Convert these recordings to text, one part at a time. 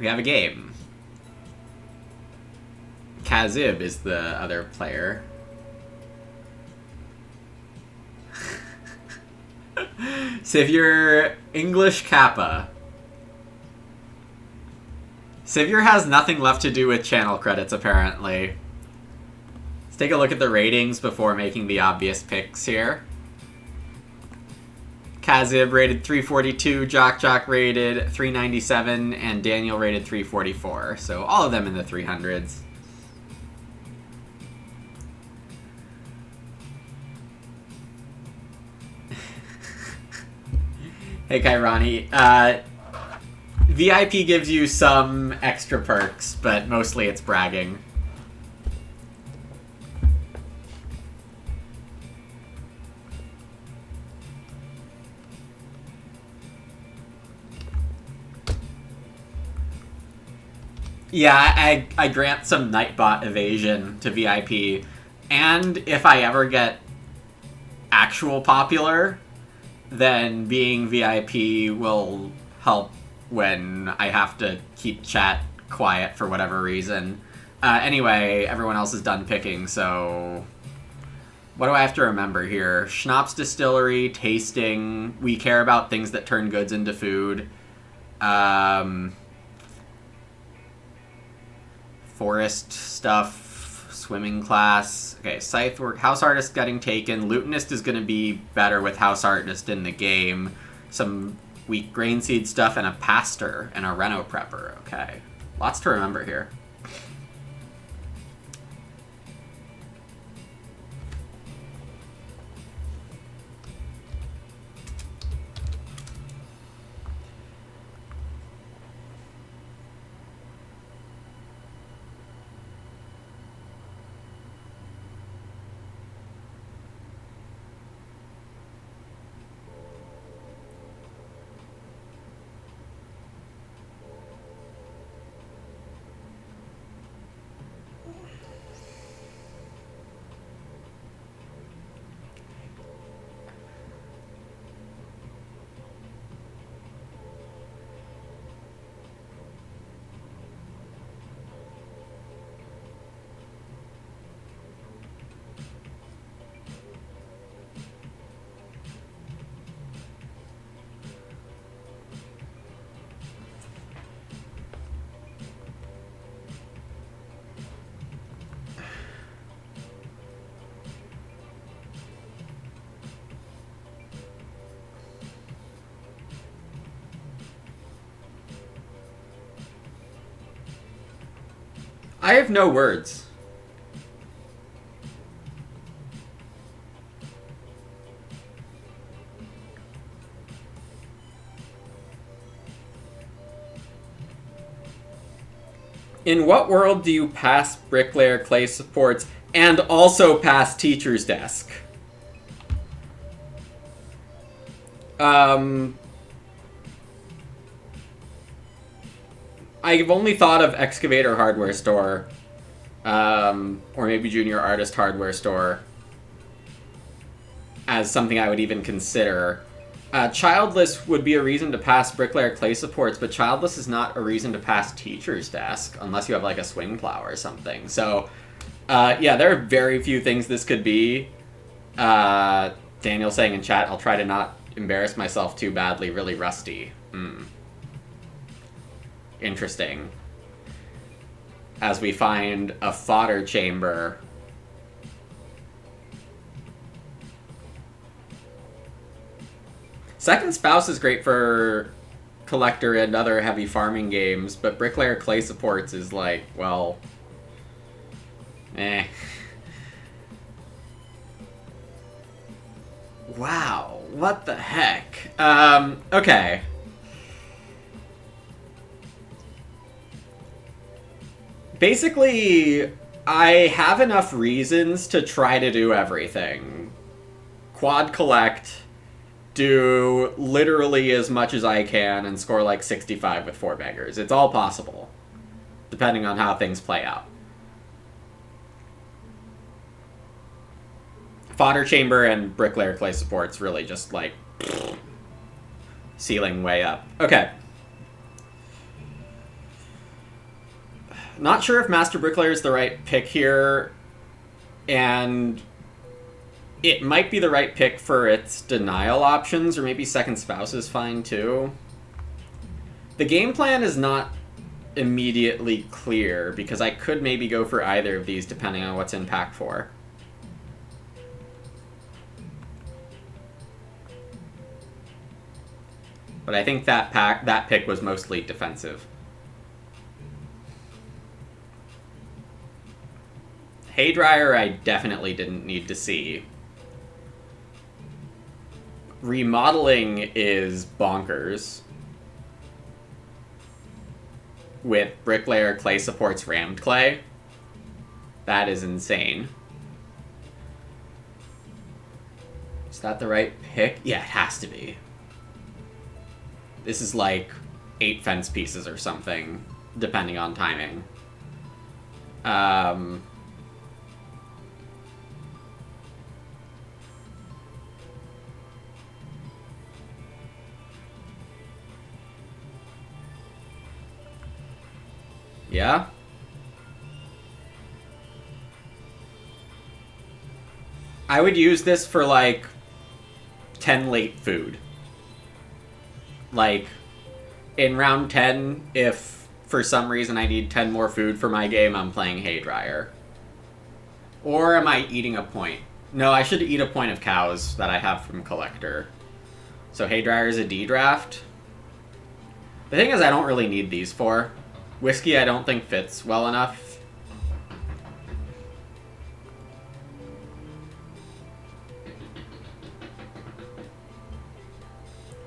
We have a game. Kazib is the other player. Sivir English Kappa. Sivir has nothing left to do with channel credits, apparently. Let's take a look at the ratings before making the obvious picks here. Kazib rated 342, Jock rated 397, and Daniel rated 344. So all of them in the 300s. Hey, Kairani. VIP gives you some extra perks, but mostly it's bragging. Yeah, I grant some Nightbot evasion to VIP, and if I ever get actual popular, then being VIP will help when I have to keep chat quiet for whatever reason. Anyway, everyone else is done picking, so... What do I have to remember here? Schnapps distillery, tasting, we care about things that turn goods into food. Forest stuff, swimming class. Okay, scythe work, house artist getting taken. Lutenist is going to be better with house artist in the game. Some wheat grain seed stuff and a pastor and a reno prepper. Okay, lots to remember here. I have no words. In what world do you pass bricklayer clay supports and also pass teacher's desk? I've only thought of excavator hardware store, or maybe junior artist hardware store, as something I would even consider. Childless would be a reason to pass bricklayer clay supports, but childless is not a reason to pass teacher's desk, unless you have like a swing plow or something. So, yeah, there are very few things this could be. Daniel saying in chat, I'll try to not embarrass myself too badly, really rusty. Interesting. As we find a fodder chamber. Second Spouse is great for Collector and other heavy farming games, but Bricklayer Clay Supports is like, well... eh. Wow, what the heck? Okay. Basically, I have enough reasons to try to do everything. Quad collect, do literally as much as I can, and score like 65 with 4 beggars. It's all possible, depending on how things play out. Fodder chamber and bricklayer clay supports really just like ceiling way up. Okay. Not sure if Master Bricklayer is the right pick here, and it might be the right pick for its denial options, or maybe Second Spouse is fine too. The game plan is not immediately clear, because I could maybe go for either of these depending on what's in pack 4. But I think that pick was mostly defensive. Haydryer I definitely didn't need to see. Remodeling is bonkers. With Bricklayer Clay supports Rammed Clay. That is insane. Is that the right pick? Yeah, it has to be. This is like 8 fence pieces or something, depending on timing. Yeah? I would use this for, like, 10 late food. Like, in round 10, if for some reason I need 10 more food for my game, I'm playing Haydryer. Or am I eating a point? No, I should eat a point of cows that I have from Collector. So Haydryer is a D draft. The thing is, I don't really need these for. Whiskey I don't think fits well enough.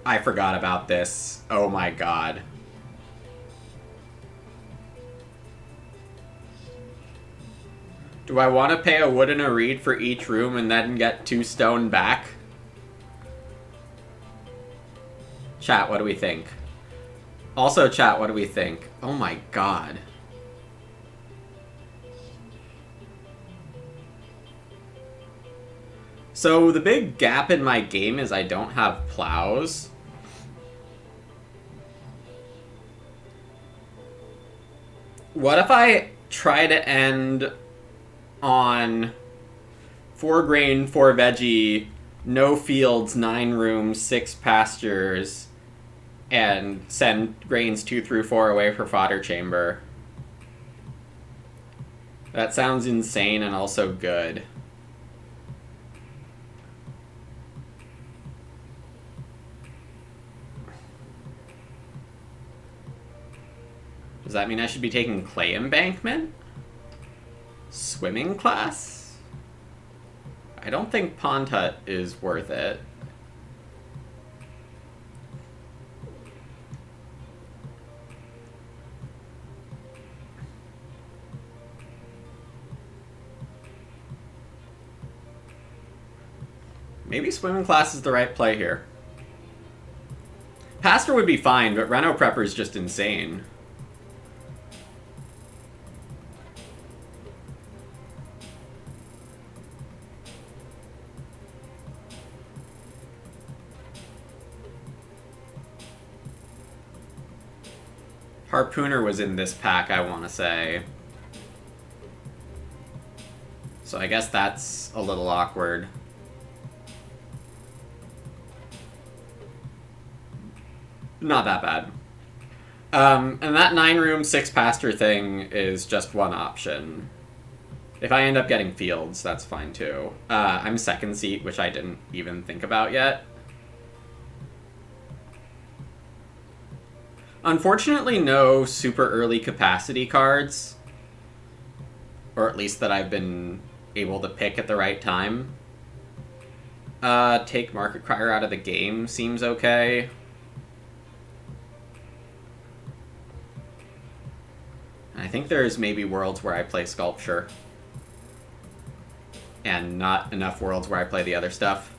I forgot about this. Oh my god. Do I want to pay a wood and a reed for each room and then get 2 stone back? Chat, what do we think? Also, chat, what do we think? Oh my god. So the big gap in my game is I don't have plows. What if I try to end on 4 grain, 4 veggie, no fields, 9 rooms, 6 pastures, and send grains 2 through 4 away for fodder chamber? That sounds insane and also good. Does that mean I should be taking clay embankment? Swimming class? I don't think Pond Hut is worth it. Maybe swimming class is the right play here. Pastor would be fine, but Reno Prepper is just insane. Harpooner was in this pack, I want to say. So I guess that's a little awkward. Not that bad. And that 9 room, 6 pasture thing is just one option. If I end up getting fields, that's fine too. I'm second seat, which I didn't even think about yet. Unfortunately, no super early capacity cards. Or at least that I've been able to pick at the right time. Take Market Crier out of the game seems okay. I think there's maybe worlds where I play Sculpture. And not enough worlds where I play the other stuff.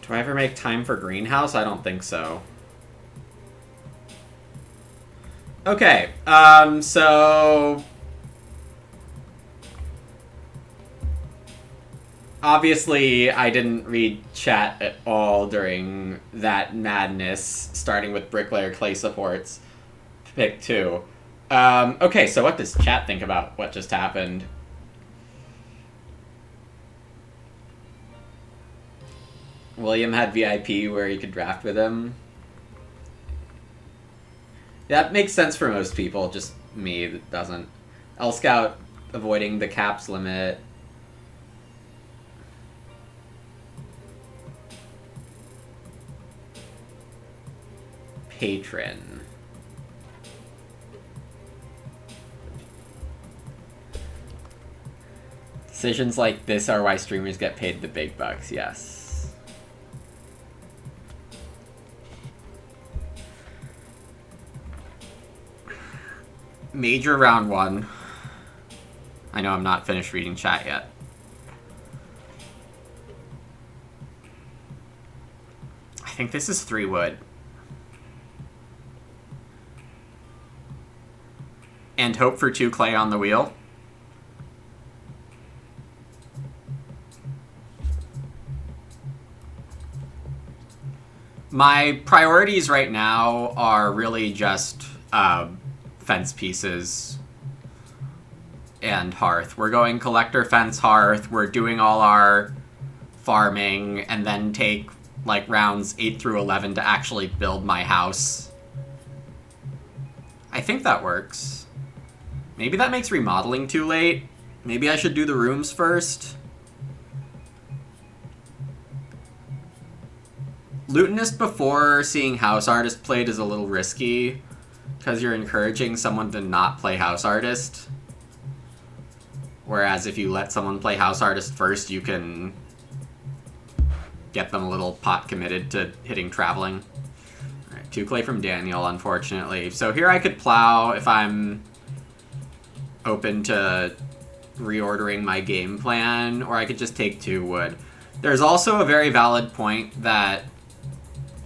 Do I ever make time for Greenhouse? I don't think so. Okay, so... Obviously, I didn't read chat at all during that madness, starting with Bricklayer Clay supports. Pick 2. Okay, so what does chat think about what just happened? William had VIP where you could draft with him. That makes sense for most people, just me that doesn't. L Scout avoiding the caps limit. Patron. Decisions like this are why streamers get paid the big bucks, yes. Major round 1. I know I'm not finished reading chat yet. I think this is 3 wood. And hope for 2 clay on the wheel. My priorities right now are really just fence pieces and hearth. We're going collector, fence, hearth. We're doing all our farming and then take like rounds 8 through 11 to actually build my house. I think that works. Maybe that makes remodeling too late. Maybe I should do the rooms first. Lutenist before seeing House Artist played is a little risky, because you're encouraging someone to not play House Artist. Whereas if you let someone play House Artist first, you can get them a little pot committed to hitting Traveling. Alright, 2 clay from Daniel, unfortunately. So here I could plow if I'm open to reordering my game plan, or I could just take 2 wood. There's also a very valid point that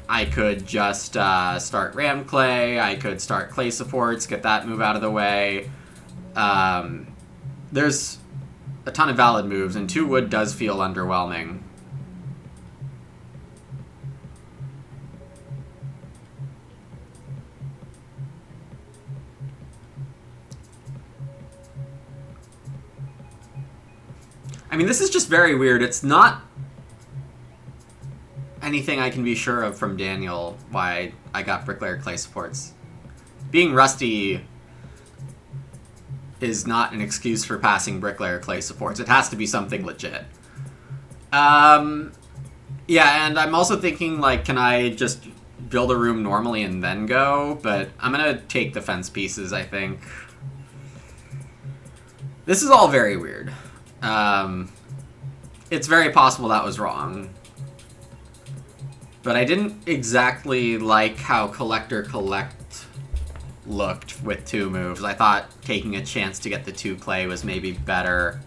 I could just start Ram Clay, I could start Clay supports, get that move out of the way. There's a ton of valid moves, and 2 wood does feel underwhelming. I mean, this is just very weird. It's not anything I can be sure of from Daniel why I got Bricklayer Clay supports. Being rusty is not an excuse for passing Bricklayer Clay supports. It has to be something legit. Yeah, and I'm also thinking, like, can I just build a room normally and then go? But I'm gonna take the fence pieces, I think. This is all very weird. It's very possible that was wrong. But I didn't exactly like how Collector Collect looked with 2 moves. I thought taking a chance to get the 2 clay was maybe better.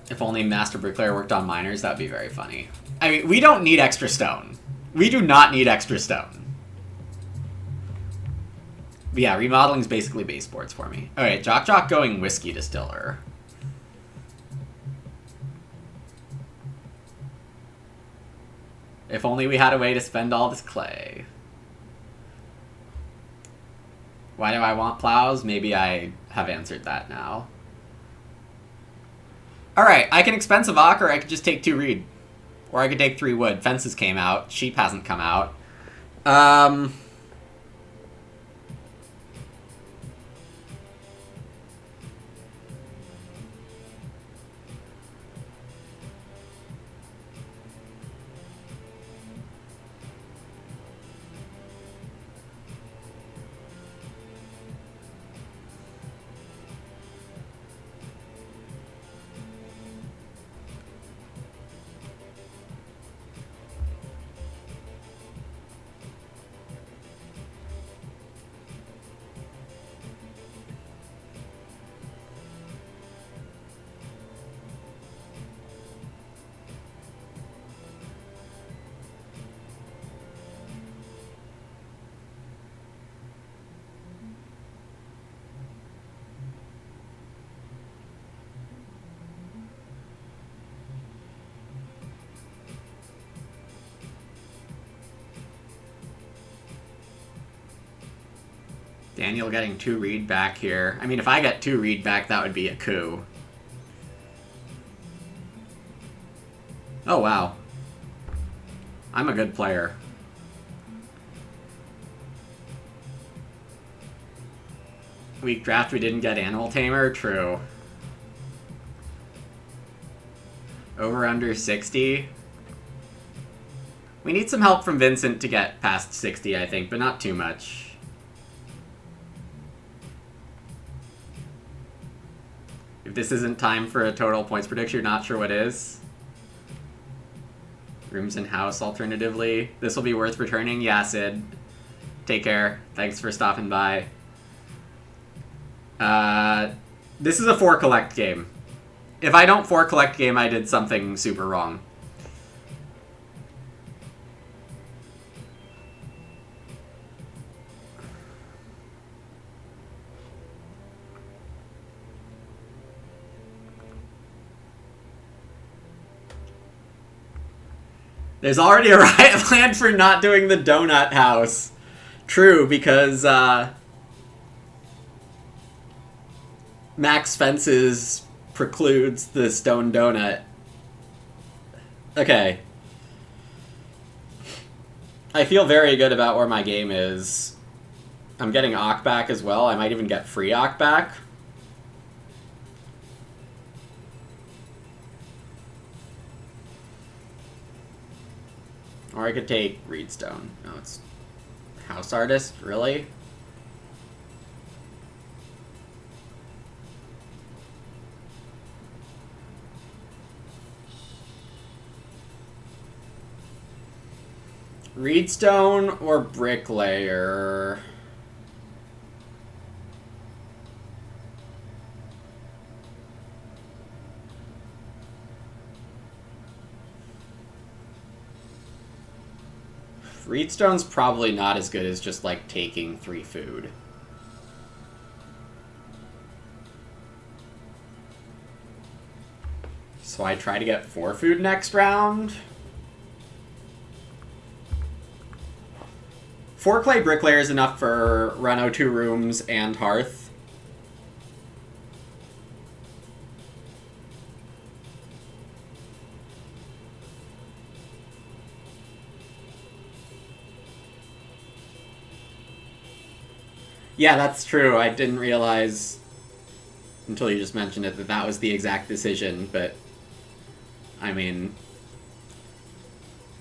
If only Master Bricklayer worked on miners, that would be very funny. I mean, we don't need extra stone. We do not need extra stone. But yeah, remodeling is basically baseboards for me. Alright, Jock going Whiskey Distiller. If only we had a way to spend all this clay. Why do I want plows? Maybe I have answered that now. Alright, I can expensive Ock, or I could just take 2 reed. Or I could take 3 wood. Fences came out. Sheep hasn't come out. Daniel getting 2 read back here. I mean, if I get 2 read back, that would be a coup. Oh, wow. I'm a good player. Weak draft, we didn't get Animal Tamer? True. Over under 60. We need some help from Vincent to get past 60, I think, but not too much. If this isn't time for a total points prediction, you're not sure what is. Rooms in house, alternatively. This will be worth returning. Yeah, Sid. Take care. Thanks for stopping by. This is a 4 collect game. If I don't 4 collect game, I did something super wrong. There's already a riot plan for not doing the donut house. True, because Max Fences precludes the stone donut. Okay. I feel very good about where my game is. I'm getting Ock back as well. I might even get free Ock back. Or I could take Reedstone. No, it's House Artist? Really? Reedstone or Bricklayer? Reedstone's probably not as good as just, like, taking 3 food. So I try to get 4 food next round. 4 clay bricklayer is enough for Reno 2 rooms and Hearth. Yeah, that's true. I didn't realize until you just mentioned it that that was the exact decision, but I mean,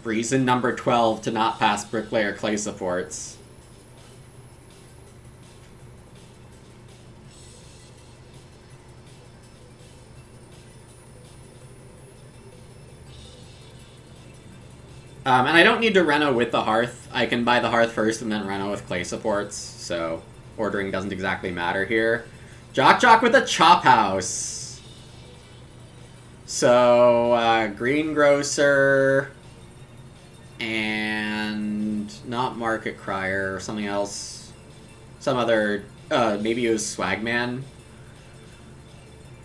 reason number 12 to not pass bricklayer clay supports. And I don't need to Reno with the Hearth. I can buy the Hearth first and then Reno with clay supports, so ordering doesn't exactly matter here. Jock with a Chop House. So, Greengrocer and not Market Crier or something else. Some other, maybe it was Swagman.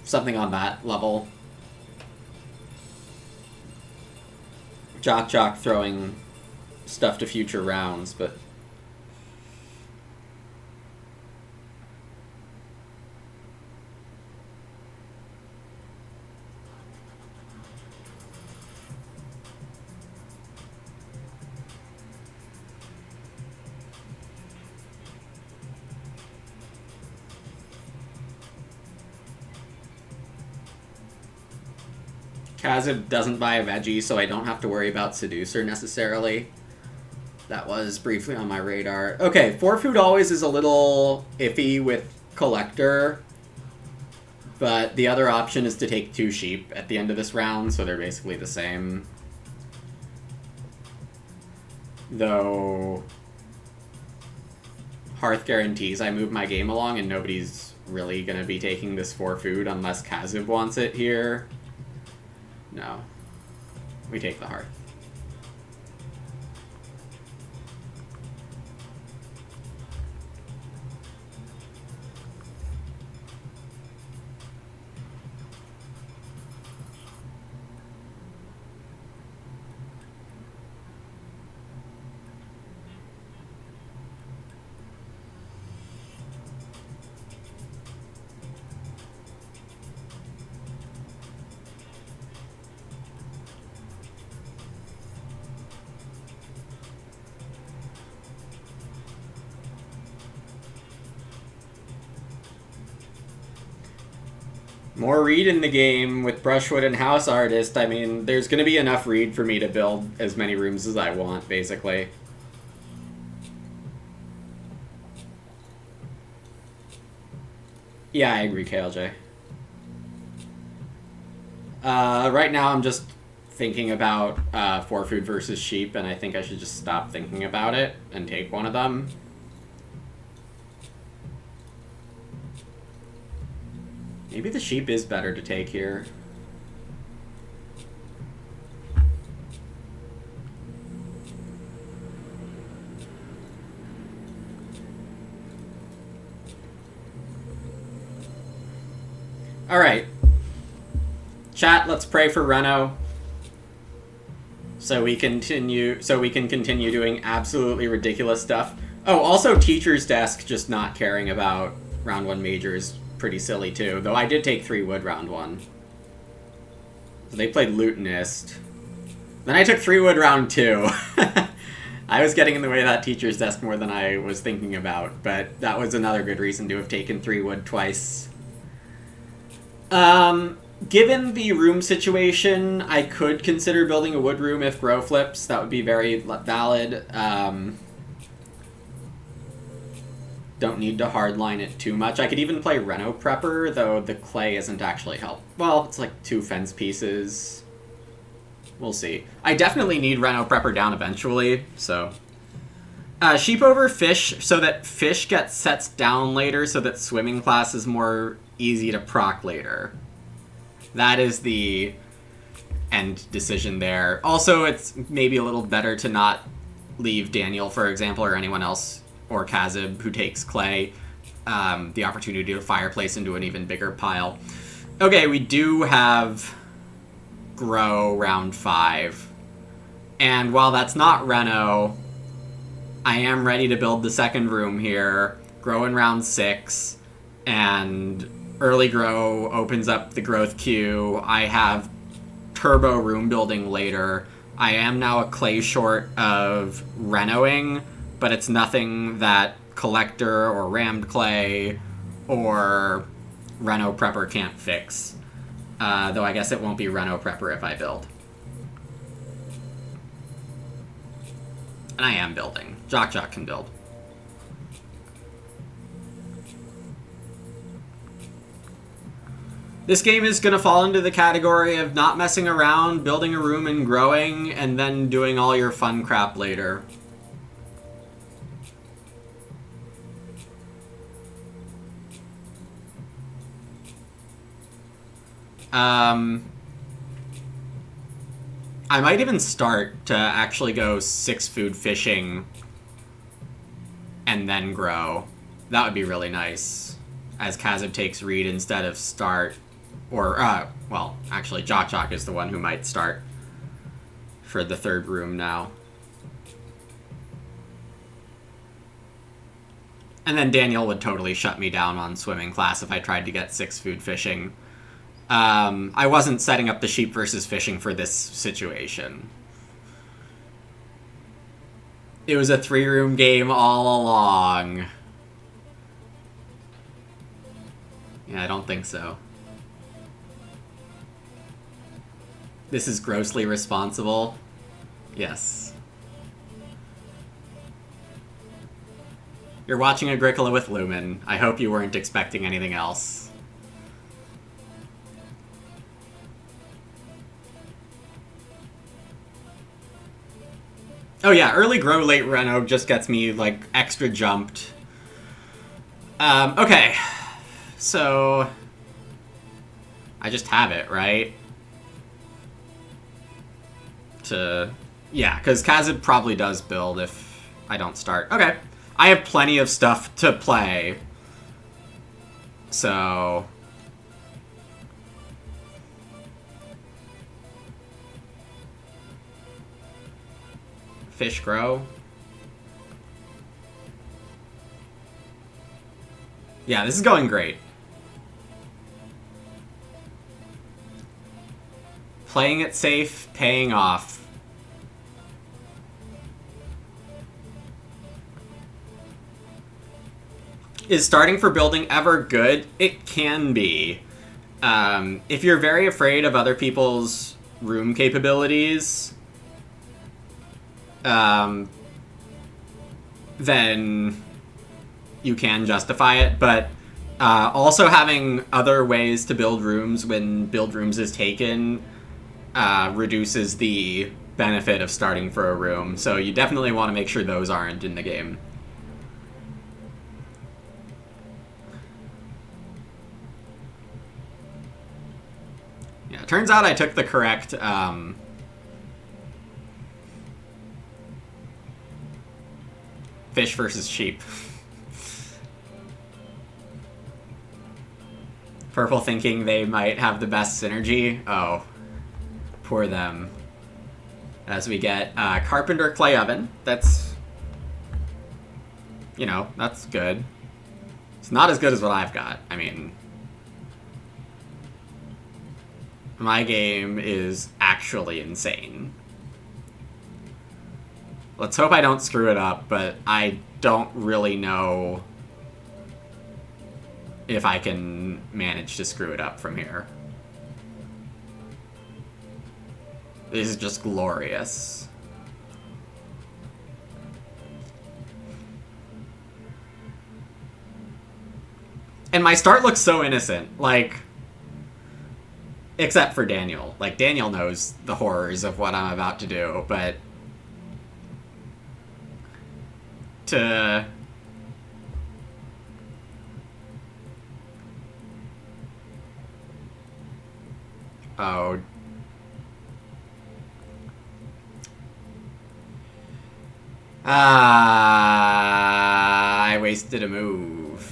Something on that level. Jock throwing stuff to future rounds, but Kazib doesn't buy a veggie, so I don't have to worry about Seducer necessarily. That was briefly on my radar. Okay, 4 food always is a little iffy with Collector, but the other option is to take 2 sheep at the end of this round, so they're basically the same. Though Hearth guarantees I move my game along, and nobody's really going to be taking this 4 food unless Kazib wants it here. No. We take the Hearth. More read in the game with Brushwood and House Artist. I mean, there's going to be enough read for me to build as many rooms as I want, basically. Yeah, I agree, KLJ. Right now I'm just thinking about for food versus sheep, and I think I should just stop thinking about it and take one of them. Maybe the sheep is better to take here. Alright. Chat, let's pray for Reno. So we can continue doing absolutely ridiculous stuff. Oh, also Teacher's Desk just not caring about round 1 major is pretty silly too. Though I did take 3 wood round 1. So they played Lutenist. Then I took 3 wood round 2. I was getting in the way of that Teacher's Desk more than I was thinking about, but that was another good reason to have taken 3 wood twice. Given the room situation, I could consider building a wood room if grow flips. That would be very valid. Don't need to hardline it too much. I could even play Reno Prepper, though the clay isn't actually help. Well, it's like 2 fence pieces. We'll see. I definitely need Reno Prepper down eventually, so... sheep over fish, so that fish gets sets down later, so that swimming class is more easy to proc later. That is the end decision there. Also, it's maybe a little better to not leave Daniel, for example, or anyone else, or Kazib, who takes clay, the opportunity to fireplace into an even bigger pile. Okay, we do have grow round 5. And while that's not Reno, I am ready to build the second room here, grow in round 6, and early grow opens up the growth queue. I have turbo room building later. I am now a clay short of Renoing, but it's nothing that Collector or Rammed Clay or Reno Prepper can't fix. Though I guess it won't be Reno Prepper if I build. And I am building. Jock can build. This game is going to fall into the category of not messing around, building a room and growing, and then doing all your fun crap later. I might even start to actually go 6 food fishing and then grow. That would be really nice. As Kazib takes read instead of start. Or, well, actually, Jock is the one who might start for the third room now. And then Daniel would totally shut me down on swimming class if I tried to get 6 food fishing. I wasn't setting up the sheep versus fishing for this situation. It was a 3-room game all along. Yeah, I don't think so. This is grossly responsible. Yes. You're watching Agricola with Lumen. I hope you weren't expecting anything else. Oh yeah, early grow, late reno just gets me, like, extra jumped. Okay. So... I just have it, right? Yeah, because Kazib probably does build if I don't start. Okay. I have plenty of stuff to play. So... Fish grow. Yeah, this is going great. Playing it safe, paying off. Is starting for building ever good? It can be. If you're very afraid of other people's room capabilities, then you can justify it, but also having other ways to build rooms when build rooms is taken reduces the benefit of starting for a room, so you definitely want to make sure those aren't in the game. Yeah, it turns out I took the correct fish versus sheep. Purple thinking they might have the best synergy. Oh, poor them. As we get Carpenter Clay Oven. That's, you know, that's good. It's not as good as what I've got. I mean, my game is actually insane. Let's hope I don't screw it up, but I don't really know if I can manage to screw it up from here. This is just glorious. And my start looks so innocent, like, except for Daniel. Like, Daniel knows the horrors of what I'm about to do, but to... Oh. I wasted a move.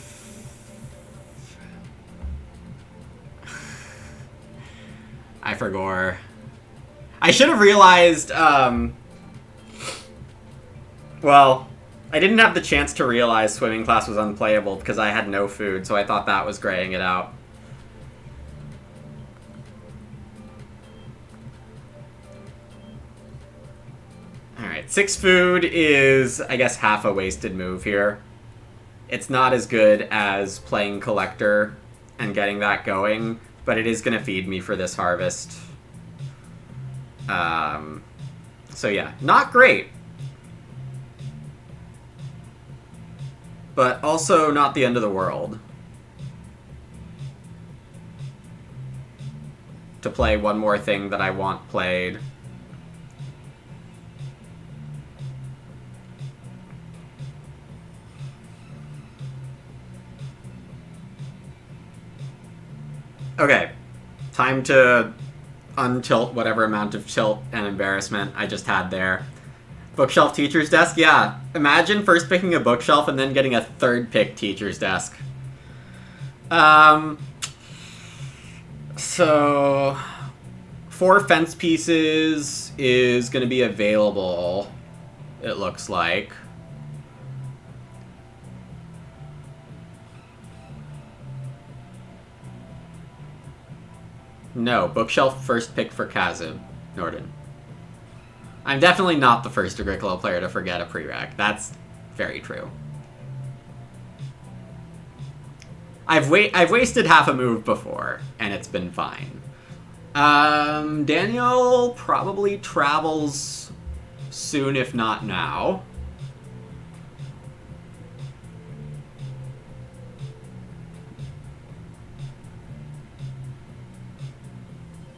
I forgot. I should have realized, well, I didn't have the chance to realize swimming class was unplayable because I had no food, so I thought that was graying it out. Alright, 6 food is, I guess, half a wasted move here. It's not as good as playing Collector and getting that going, but it is going to feed me for this harvest. So yeah, not great. But also not the end of the world. To play one more thing that I want played. Okay, time to untilt whatever amount of tilt and embarrassment I just had there. Bookshelf teacher's desk? Yeah. Imagine first picking a bookshelf and then getting a third pick teacher's desk. So 4 fence pieces is going to be available, it looks like. No, bookshelf first pick for Kazim, Norden. I'm definitely not the first Agricola player to forget a prereq. That's very true. I've wasted half a move before, and it's been fine. Daniel probably travels soon, if not now.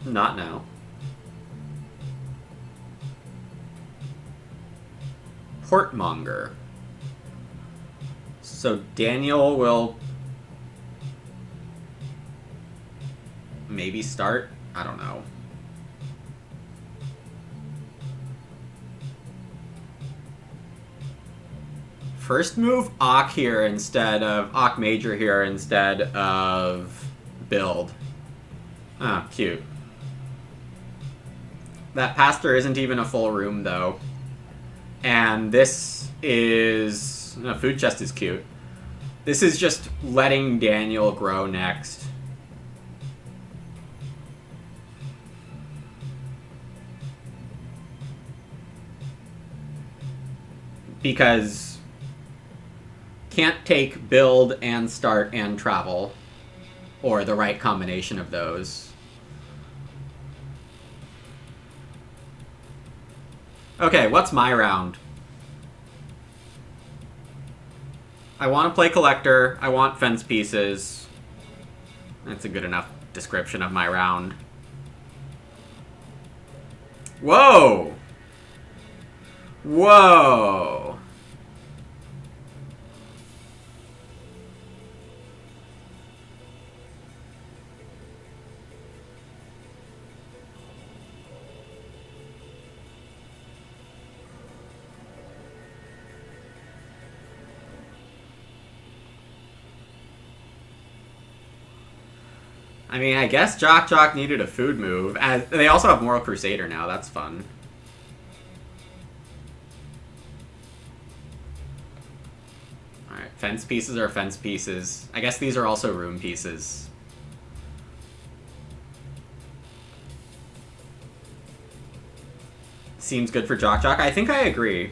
Not now. Portmonger. So Daniel will maybe start? I don't know. First move Ock here instead of Ock Major here instead of build. Ah, cute. That pastor isn't even a full room though. And this is... No, food chest is cute. This is just letting Daniel grow next. Because can't take build and start and travel. or the right combination of those. Okay, what's my round? I want to play collector. I want fence pieces. That's a good enough description of my round. Whoa! Whoa! I mean, I guess Jock needed a food move. They also have Moral Crusader now. That's fun. Alright, fence pieces are fence pieces. I guess these are also room pieces. Seems good for Jock. I think I agree.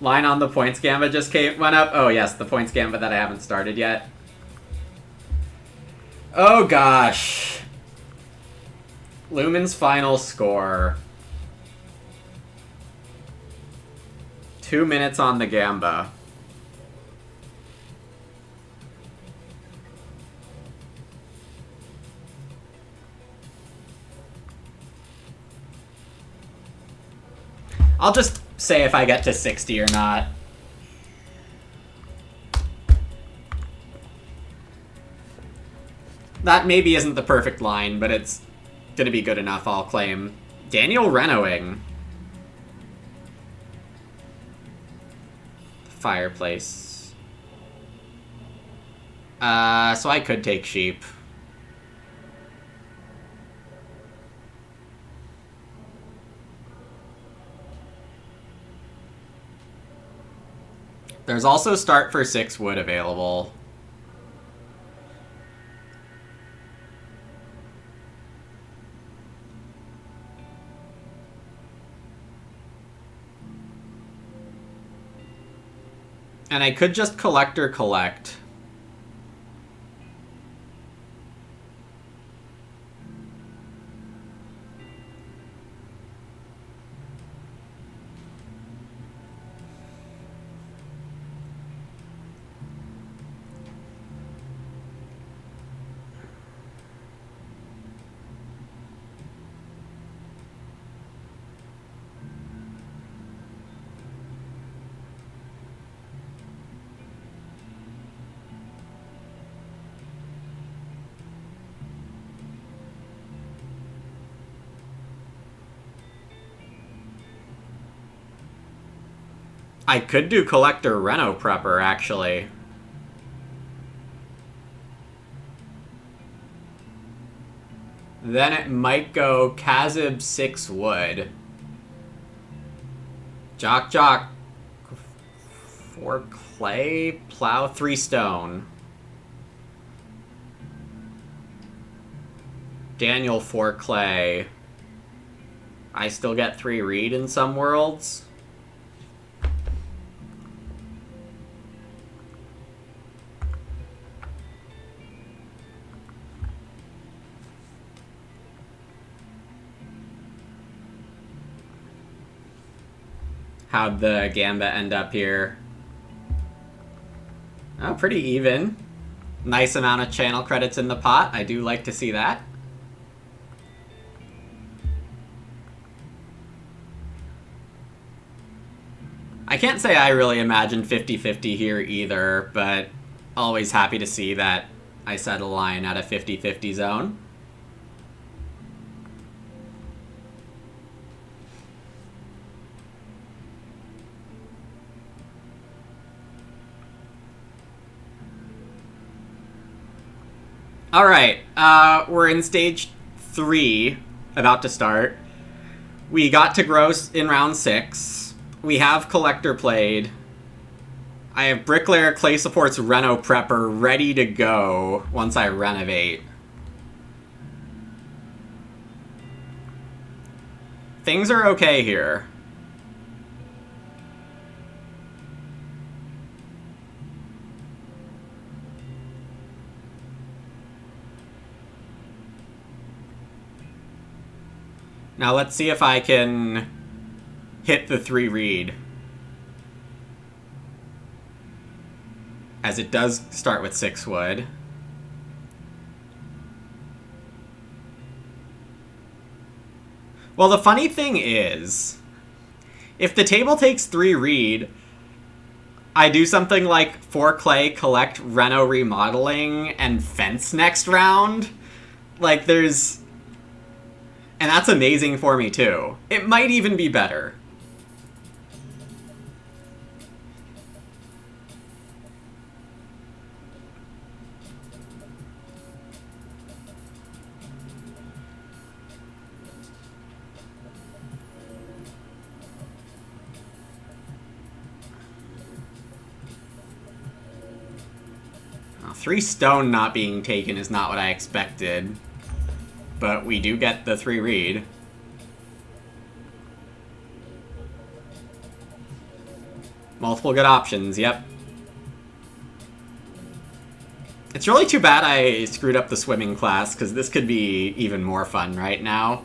Line on the points gambit just went up. Oh yes, the points gambit that I haven't started yet. Oh gosh. Lumen's final score. 2 minutes on the Gamba. I'll just say if I get to 60 or not. That maybe isn't the perfect line, but it's gonna be good enough, I'll claim. Daniel Renoing. Fireplace. So I could take sheep. There's also start for 6 wood available. And I could just collector collect. I could do collector Reno prepper, actually. Then it might go Kazib 6 wood. Jock 4 clay, plow 3 stone. Daniel 4 clay. I still get 3 reed in some worlds. How'd the Gambit end up here? Oh, pretty even. Nice amount of channel credits in the pot. I do like to see that. I can't say I really imagined 50-50 here either, but always happy to see that I set a line at a 50-50 zone. Alright, we're in stage 3, about to start. We got to gross in round 6. We have collector played. I have Bricklayer Clay Supports Reno Prepper ready to go once I renovate. Things are okay here. Now let's see if I can hit the 3 read. As it does start with 6 wood. Well, the funny thing is, if the table takes 3 read, I do something like 4 clay, collect Reno remodeling, and fence next round. Like, there's... And that's amazing for me, too. It might even be better. Well, 3 stone not being taken is not what I expected. But we do get the 3 read. Multiple good options, yep. It's really too bad I screwed up the swimming class, because this could be even more fun right now.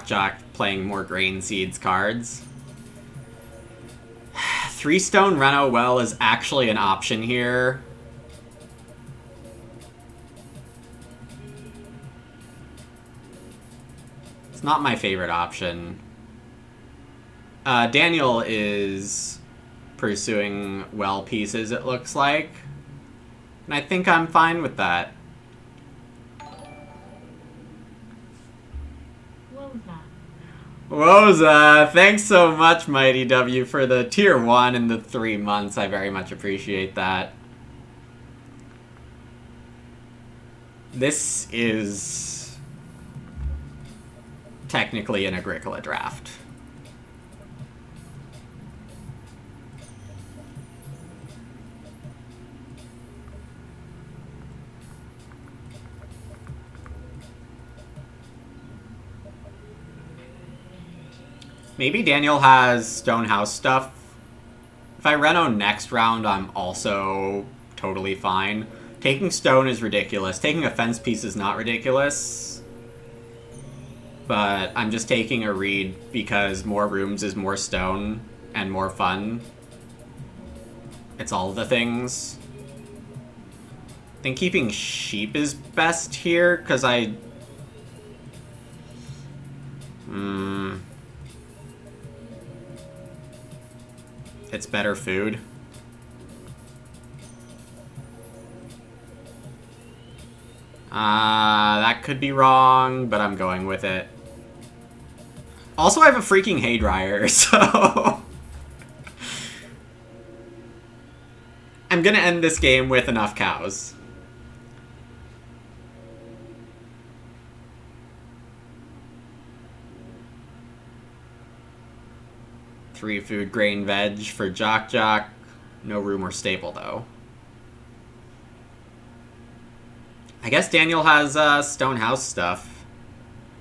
Jock playing more Grain Seeds cards. 3 stone Reno well is actually an option here. It's not my favorite option. Daniel is pursuing well pieces, it looks like. And I think I'm fine with that. Woza, thanks so much, Mighty W, for the tier 1 and the 3 months. I very much appreciate that. This is technically an Agricola draft. Maybe Daniel has Stonehouse stuff. If I Reno next round, I'm also totally fine. Taking stone is ridiculous. Taking a fence piece is not ridiculous. But I'm just taking a read because more rooms is more stone and more fun. It's all the things. I think keeping sheep is best here, because it's better food. That could be wrong, but I'm going with it. Also, I have a freaking haydryer, so... I'm gonna end this game with enough cows. Three food, grain, veg for Jock. No room or stable, though. I guess Daniel has Stonehouse stuff.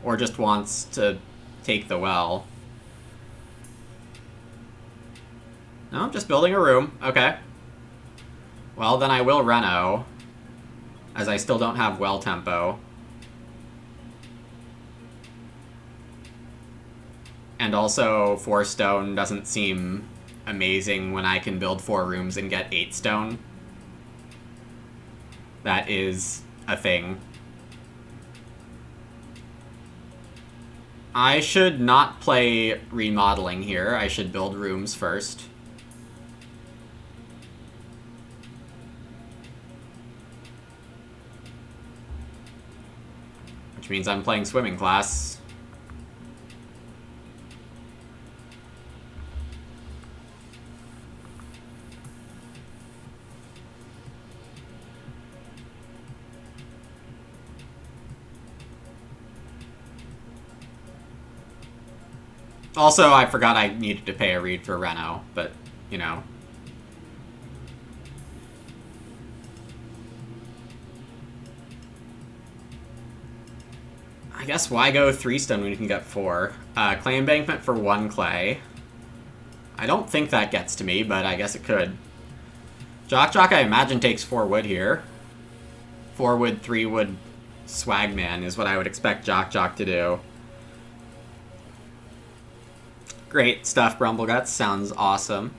Or just wants to take the well. No, I'm just building a room. Okay. Well, then I will Reno, as I still don't have well tempo. And also, 4 stone doesn't seem amazing when I can build 4 rooms and get 8 stone. That is a thing. I should not play remodeling here. I should build rooms first. Which means I'm playing swimming class. Also, I forgot I needed to pay a read for Reno, but, you know. I guess why go 3 stone when you can get 4? Clay Embankment for 1 clay. I don't think that gets to me, but I guess it could. Jock, I imagine, takes 4 wood here. 4 wood, 3 wood, Swagman is what I would expect Jock to do. Great stuff, Brumbleguts. Sounds awesome.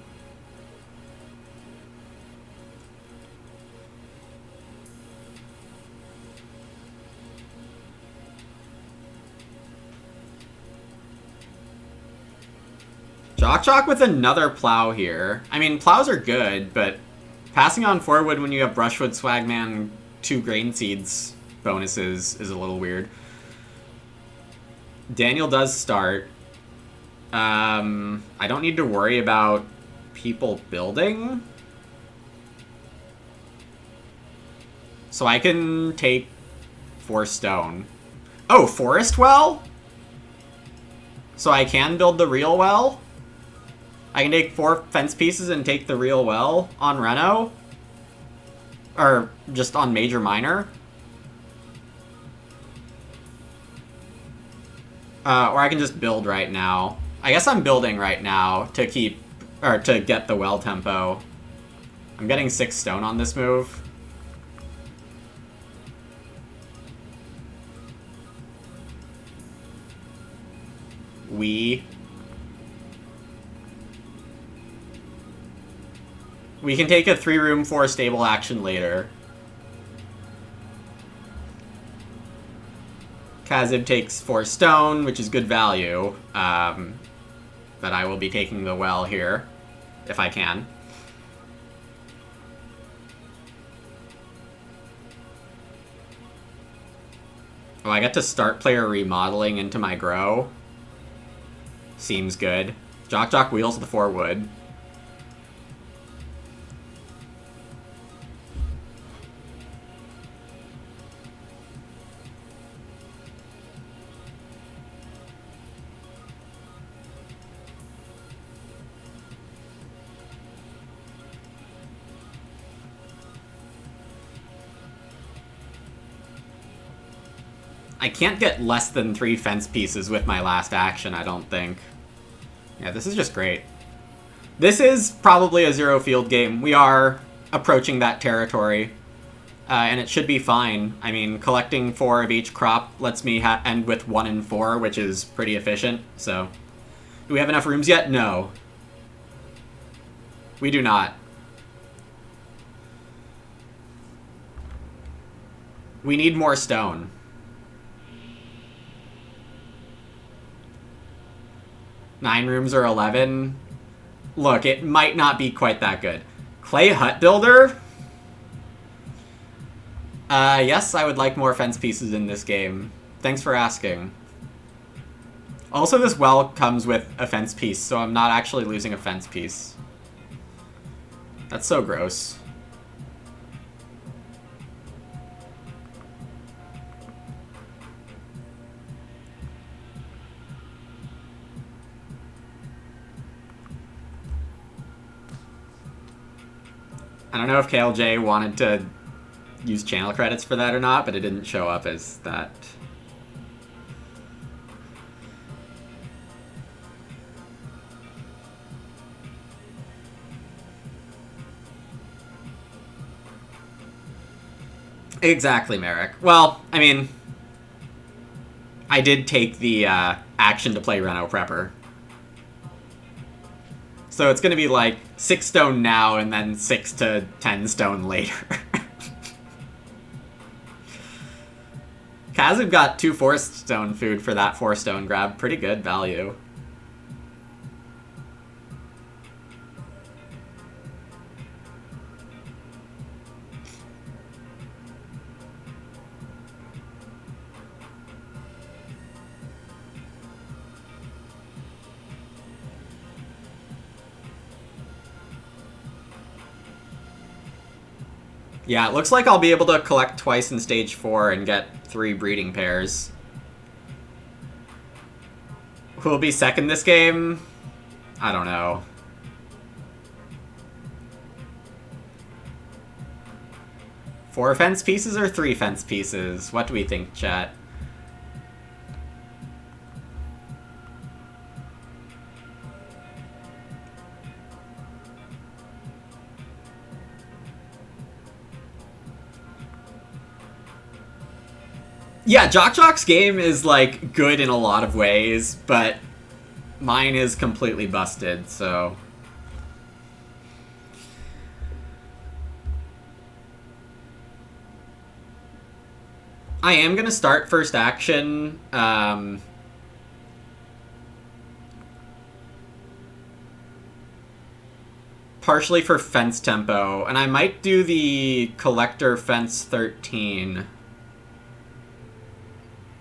Jock with another plow here. I mean, plows are good, but passing on 4 wood when you have Brushwood, Swagman, 2 Grain Seeds bonuses is a little weird. Daniel does start. I don't need to worry about people building. So I can take 4 stone. Oh, Forest Well? So I can build the real well? I can take 4 fence pieces and take the real well on Reno? Or just on Major Minor? Or I can just build right now. I guess I'm building right now to keep, or to get the well tempo. I'm getting 6 stone on this move. We can take a 3-room 4 stable action later. Kazib takes 4 stone, which is good value. But I will be taking the well here, if I can. Oh, I get to start player remodeling into my grow. Seems good. Jock wheels the 4 wood. I can't get less than 3 fence pieces with my last action, I don't think. Yeah, this is just great. This is probably a 0 field game. We are approaching that territory. And it should be fine. I mean, collecting 4 of each crop lets me end with 1 and 4, which is pretty efficient, so... Do we have enough rooms yet? No. We do not. We need more stone. Nine rooms or 11? Look, it might not be quite that good. Clay hut builder? Yes, I would like more fence pieces in this game. Thanks for asking. Also, this well comes with a fence piece, so I'm not actually losing a fence piece. That's so gross. I don't know if KLJ wanted to use channel credits for that or not, but it didn't show up as that. Exactly, Merrick. Well, I mean, I did take the action to play Reno Prepper. So it's going to be like 6 stone now and then 6 to 10 stone later. Kazib got 2 forest stone food for that 4 stone grab. Pretty good value. Yeah, it looks like I'll be able to collect twice in stage 4 and get 3 breeding pairs. Who will be second this game? I don't know. Four fence pieces or three fence pieces? What do we think, chat? Yeah, Jock's game is, like, good in a lot of ways, but mine is completely busted, so... I am gonna start first action, partially for fence tempo, and I might do the collector fence 13.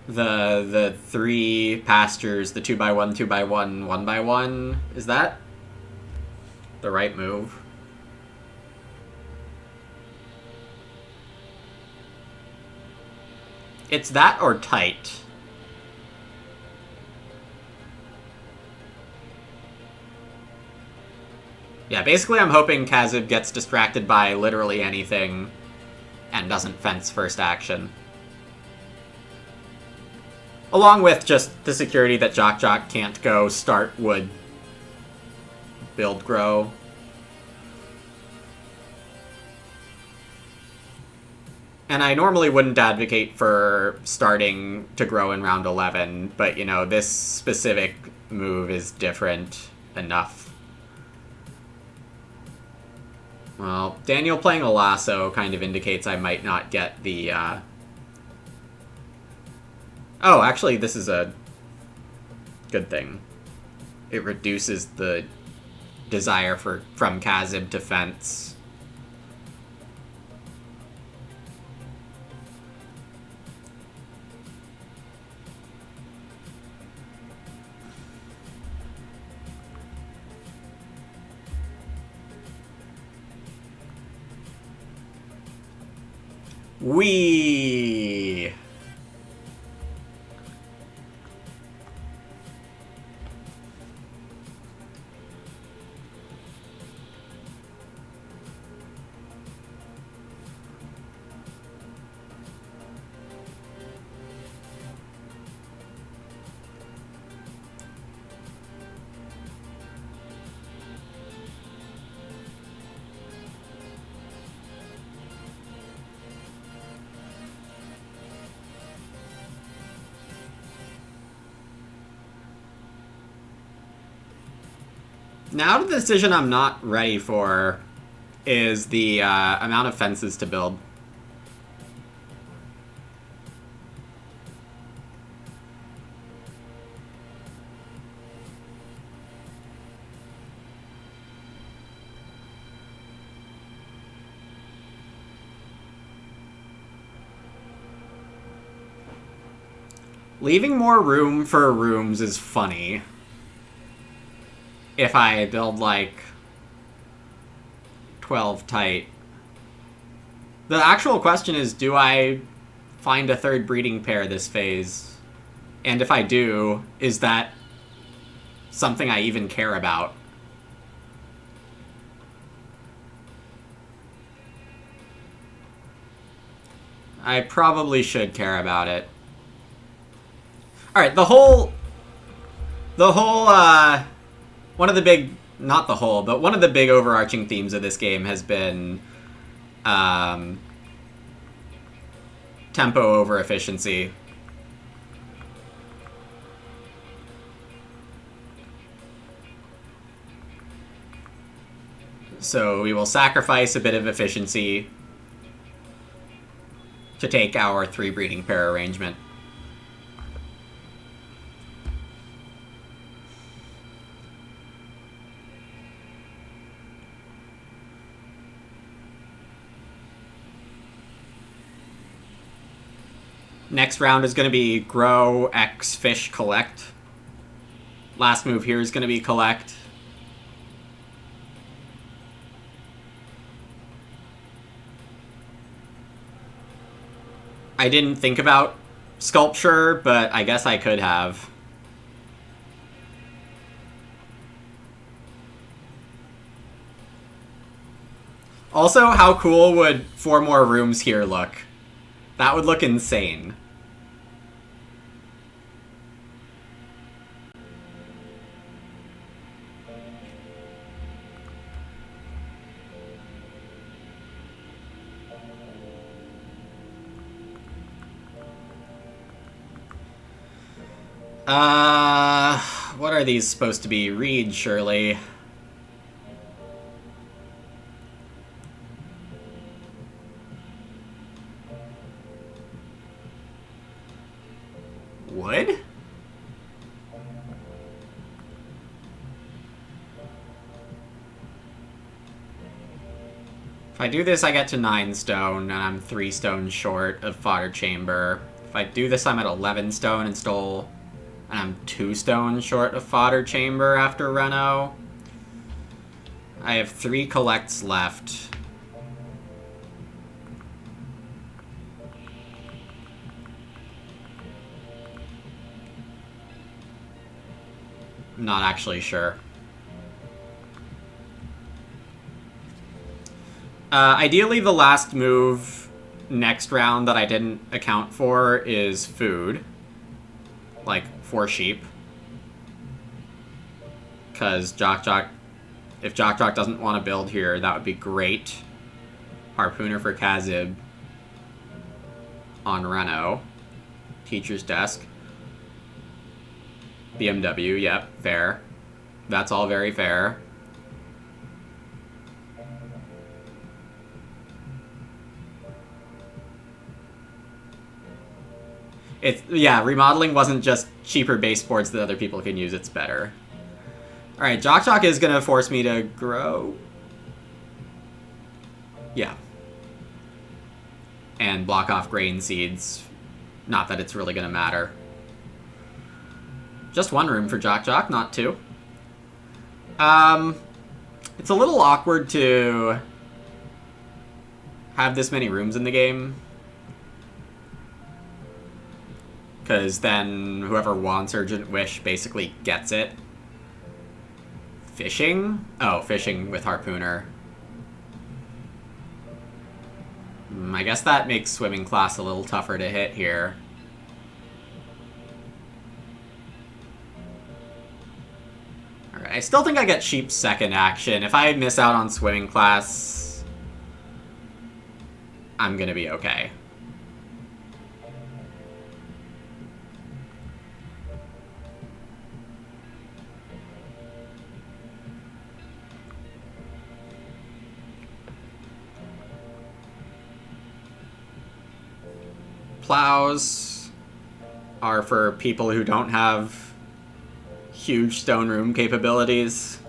The three pastures, the 2x1, 2x1, 1x1. Is that the right move? It's that or tight. Yeah, basically I'm hoping Kazib gets distracted by literally anything and doesn't fence first action. Along with just the security that Jock can't go start wood, build grow. And I normally wouldn't advocate for starting to grow in round 11, but, you know, this specific move is different enough. Well, Daniel playing a lasso kind of indicates I might not get the, Oh, actually, this is a good thing. It reduces the desire from Kazib to fence. Wee. Now the decision I'm not ready for is the amount of fences to build. Leaving more room for rooms is funny. If I build, like, 12 tight. The actual question is, do I find a third breeding pair this phase? And if I do, is that something I even care about? I probably should care about it. Alright, the whole, one of the big, not the whole, but one of the big overarching themes of this game has been tempo over efficiency. So we will sacrifice a bit of efficiency to take our 3 breeding pair arrangement. Next round is going to be grow, X, fish, collect. Last move here is going to be collect. I didn't think about sculpture, but I guess I could have. Also, how cool would 4 more rooms here look? That would look insane. What are these supposed to be? Reed, surely. Wood? If I do this, I get to 9 stone, and I'm 3 stone short of fodder chamber. If I do this, I'm at 11 stone and stole... And I'm 2 stone short of fodder chamber after Reno. I have 3 collects left. I'm not actually sure. Ideally, the last move next round that I didn't account for is food. Like, 4 sheep. Because if Jock doesn't want to build here, that would be great. Harpooner for Kazib. On Reno. Teacher's desk. BMW, yep, fair. That's all very fair. Yeah, remodeling wasn't just cheaper baseboards that other people can use, it's better. Alright, Jock is gonna force me to grow. Yeah. And block off grain seeds. Not that it's really gonna matter. Just 1 room for Jock, not 2. It's a little awkward to have this many rooms in the game. Because then whoever wants Urgent Wish basically gets it. Fishing? Oh, fishing with Harpooner. I guess that makes Swimming class a little tougher to hit here. Alright, I still think I get Sheep's second action. If I miss out on Swimming class, I'm gonna be okay. Plows are for people who don't have huge stone room capabilities.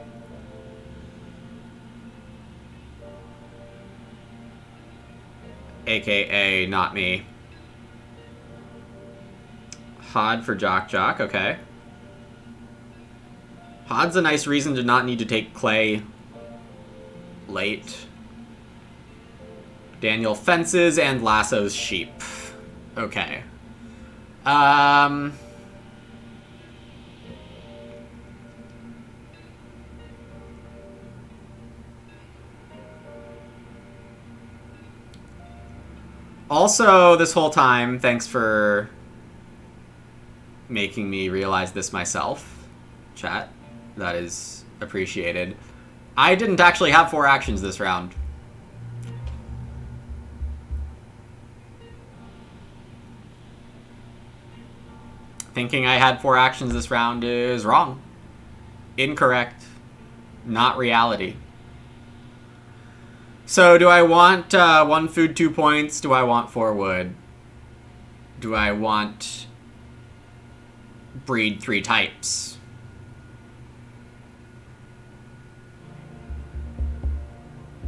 AKA not me. Hod for Jock, okay. Hod's a nice reason to not need to take clay late. Daniel fences and lassos sheep. Okay. Also, this whole time, thanks for making me realize this myself, chat. That is appreciated. I didn't actually have 4 actions this round. Thinking I had 4 actions this round is wrong. Incorrect. Not reality. So, do I want 1 food, 2 points? Do I want 4 wood? Do I want breed 3 types?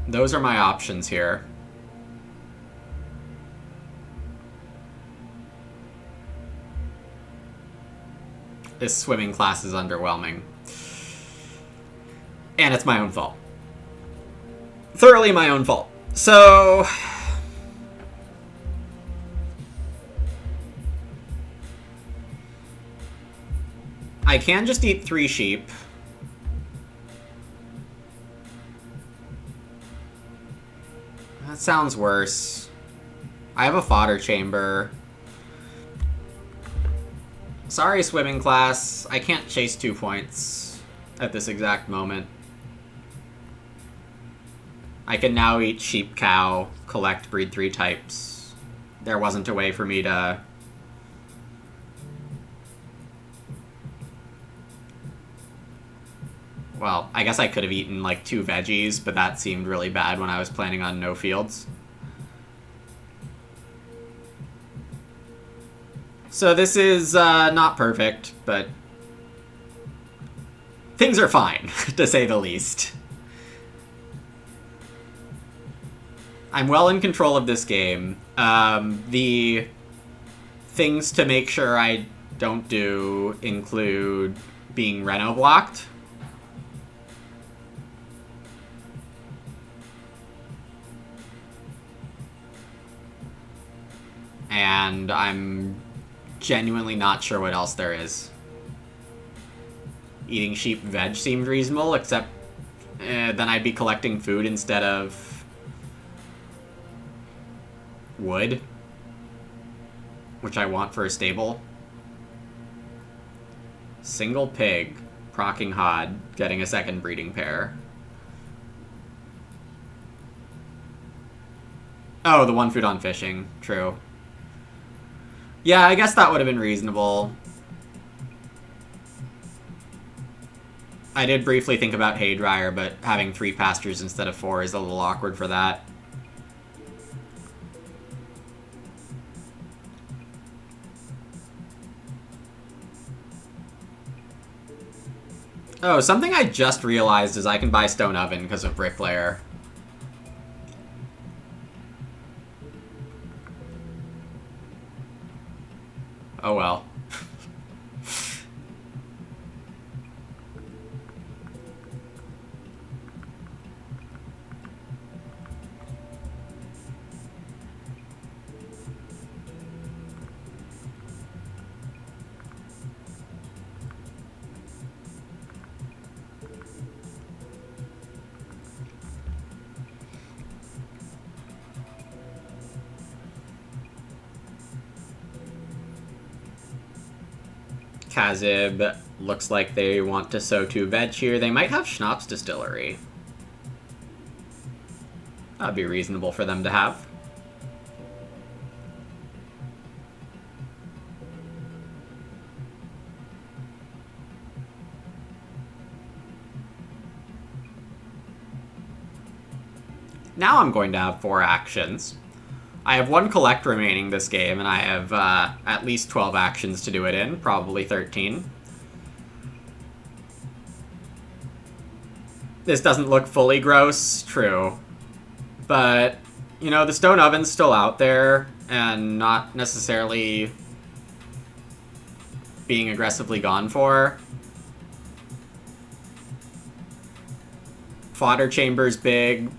Those are my options here. This swimming class is underwhelming. And it's my own fault. Thoroughly my own fault. So... I can just eat 3 sheep. That sounds worse. I have a fodder chamber. Sorry, swimming class. I can't chase 2 points at this exact moment. I can now eat sheep, cow, collect, breed 3 types. There wasn't a way for me to... Well, I guess I could have eaten like 2 veggies, but that seemed really bad when I was planning on no fields. So this is not perfect, but things are fine, to say the least. I'm well in control of this game. The things to make sure I don't do include being Reno blocked. And I'm genuinely not sure what else there is. Eating sheep veg seemed reasonable, except then I'd be collecting food instead of wood, which I want for a stable. Single pig, procking hod, getting a second breeding pair. Oh, the 1 food on fishing, true. Yeah, I guess that would have been reasonable. I did briefly think about hay dryer, but having 3 pastures instead of 4 is a little awkward for that. Oh, something I just realized is I can buy stone oven because of bricklayer. Oh well. Kazib looks like they want to sow 2 veg here. They might have Schnapps Distillery. That'd be reasonable for them to have. Now I'm going to have 4 actions. I have 1 collect remaining this game, and I have at least 12 actions to do it in, probably 13. This doesn't look fully gross, true. But, you know, the stone oven's still out there, and not necessarily being aggressively gone for. Fodder chamber's big.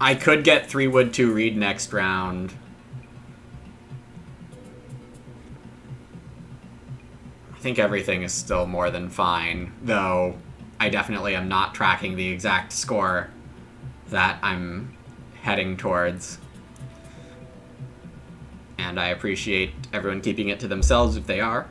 I could get 3 wood 2 reed next round. I think everything is still more than fine, though I definitely am not tracking the exact score that I'm heading towards. And I appreciate everyone keeping it to themselves if they are.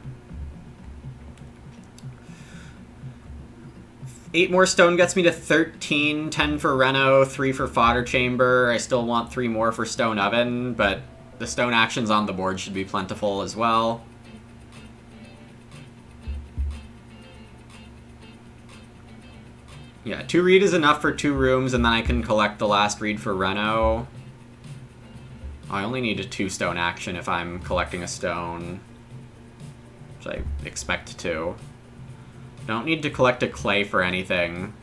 8 more stone gets me to 13, 10 for Reno, 3 for fodder chamber. I still want 3 more for stone oven, but the stone actions on the board should be plentiful as well. Yeah, 2 reed is enough for 2 rooms, and then I can collect the last reed for Reno. I only need a 2 stone action if I'm collecting a stone, which I expect to. Don't need to collect a clay for anything.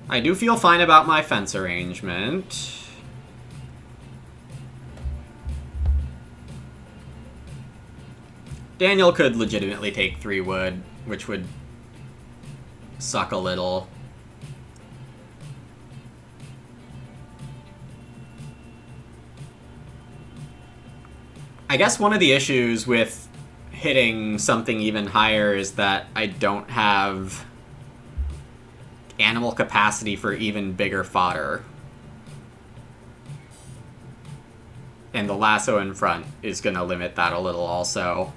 I do feel fine about my fence arrangement. Daniel could legitimately take 3 wood, which would suck a little. I guess one of the issues with hitting something even higher is that I don't have animal capacity for even bigger fodder. And the lasso in front is going to limit that a little also.